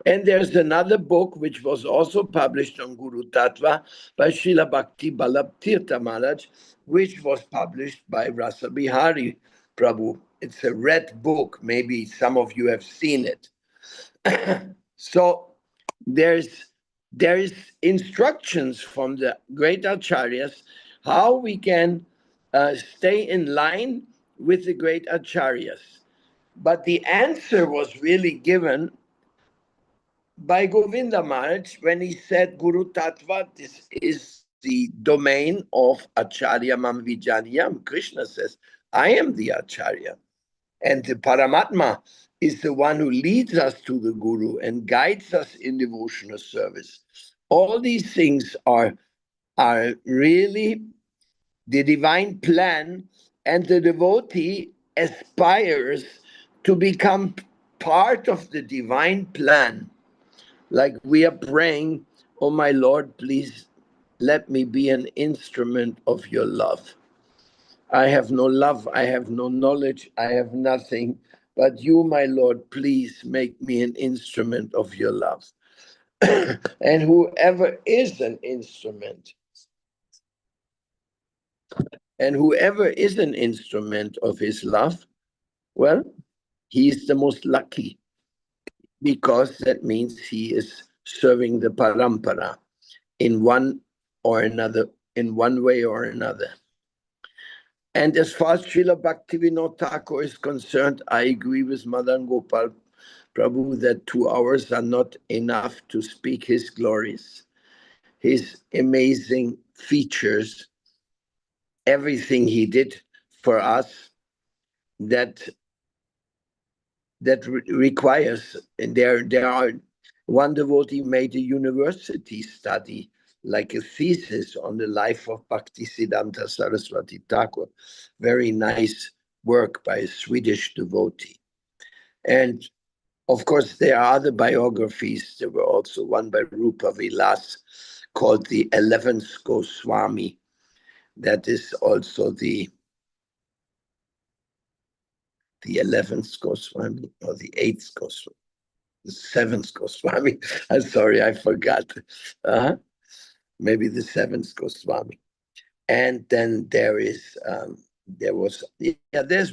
And there's another book which was also published on Guru Tattva by Srila Bhakti Ballabh Tirtha Maharaj, which was published by Rasa Bihari Prabhu. It's a red book. Maybe some of you have seen it. So there is instructions from the great acharyas how we can stay in line with the great acharyas. But the answer was really given by Govinda Maharaj when he said, Guru Tattva, this is the domain of Acharya Mam Vijaniyam. Krishna says, I am the Acharya. And the Paramatma is the one who leads us to the Guru and guides us in devotional service. All these things are really the divine plan, and the devotee aspires to become part of the divine plan. Like we are praying, oh my Lord, please let me be an instrument of your love. I have no love, I have no knowledge, I have nothing, but you, my Lord, please make me an instrument of your love. And whoever is an instrument, of his love, well, he is the most lucky, because that means he is serving the parampara in one way or another. And as far as Srila Bhaktivinoda Thakur is concerned, I agree with Madan Gopal Prabhu that 2 hours are not enough to speak his glories, his amazing features, everything he did for us that requires. And there are one devotee made a university study, like a thesis on the life of Bhaktisiddhanta Saraswati Thakur. Very nice work by a Swedish devotee. And of course, there are other biographies. There were also one by Rupa Vilas called the 11th Goswami. That is also the 11th Goswami or the 8th Goswami. The 7th Goswami. I'm sorry, I forgot. Maybe the 7th Goswami. And then there's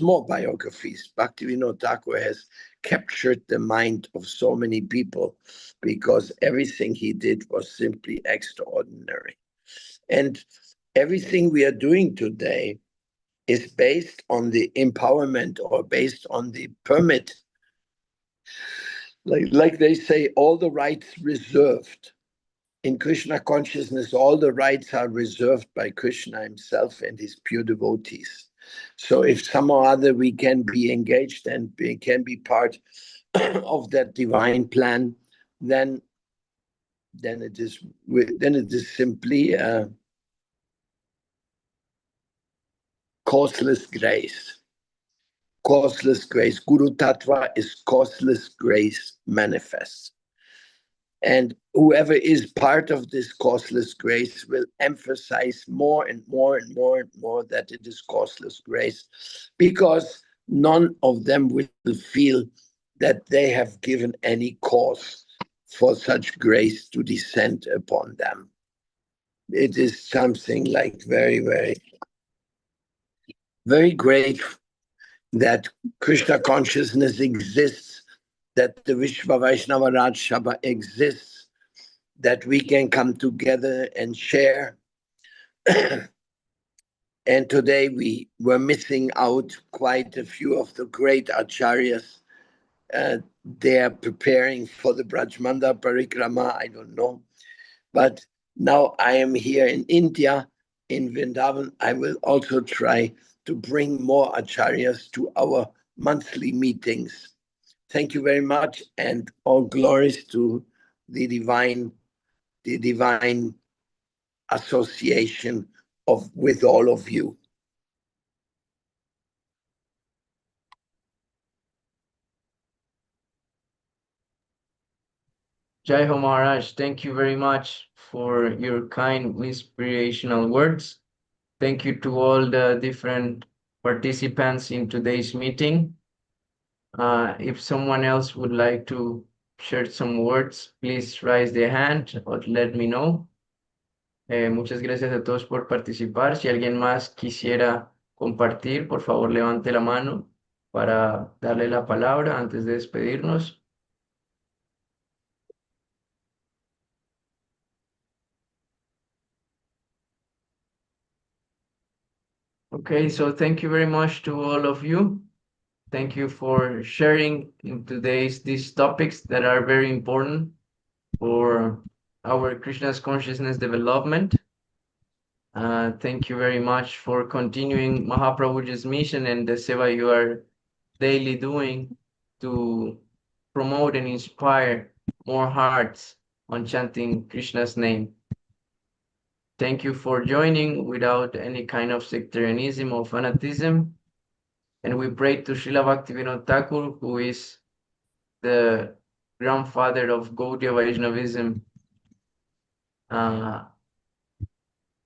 more biographies. Bhaktivinoda Thakur has captured the mind of so many people because everything he did was simply extraordinary. And everything we are doing today is based on the empowerment or based on the permit. Like they say, all the rights reserved. In Krishna consciousness, all the rights are reserved by Krishna himself and his pure devotees. So if somehow or other we can be engaged and we can be part of that divine plan, then it is simply causeless grace. Causeless grace. Guru Tattva is causeless grace manifest. And whoever is part of this causeless grace will emphasize more and more and more and more that it is causeless grace, because none of them will feel that they have given any cause for such grace to descend upon them. It is something like very, very, very great that Krishna consciousness exists, that the Vishva Vaisnava Raj Sabha exists, that we can come together and share. And today we were missing out quite a few of the great acharyas. They are preparing for the Brajmanda Parikrama, I don't know. But now I am here in India, in Vrindavan. I will also try to bring more acharyas to our monthly meetings. Thank you very much, and all glories to the divine association with all of you. Jai Ho Maharaj, thank you very much for your kind, inspirational words. Thank you to all the different participants in today's meeting. If someone else would like to share some words, please raise their hand or let me know. Muchas gracias a todos por participar. Si alguien más quisiera compartir, por favor levante la mano para darle la palabra antes de despedirnos. Okay, so thank you very much to all of you. Thank you for sharing in these topics that are very important for our Krishna's consciousness development. Thank you very much for continuing Mahaprabhuji's mission and the seva you are daily doing to promote and inspire more hearts on chanting Krishna's name. Thank you for joining without any kind of sectarianism or fanatism. And we pray to Srila Bhaktivinoda Thakur, who is the grandfather of Gaudiya Vaishnavism,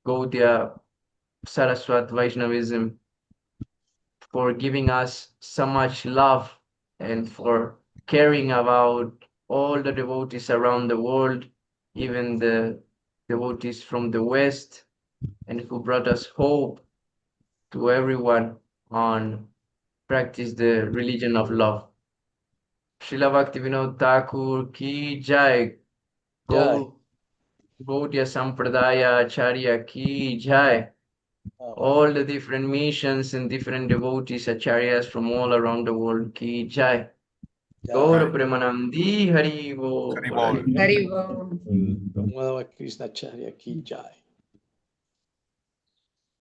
Gaudiya Saraswat Vaishnavism, for giving us so much love and for caring about all the devotees around the world, even the devotees from the West, and who brought us hope to everyone on practice the religion of love. Srila Bhaktivinoda Thakur ki jai. Gaudiya Sampradaya Acharya ki jai. All the different missions and different devotees, acharyas from all around the world ki jai. Gaura Premanandi Hari Bo. Hari Bo. Madhava Krishna Acharya ki jai.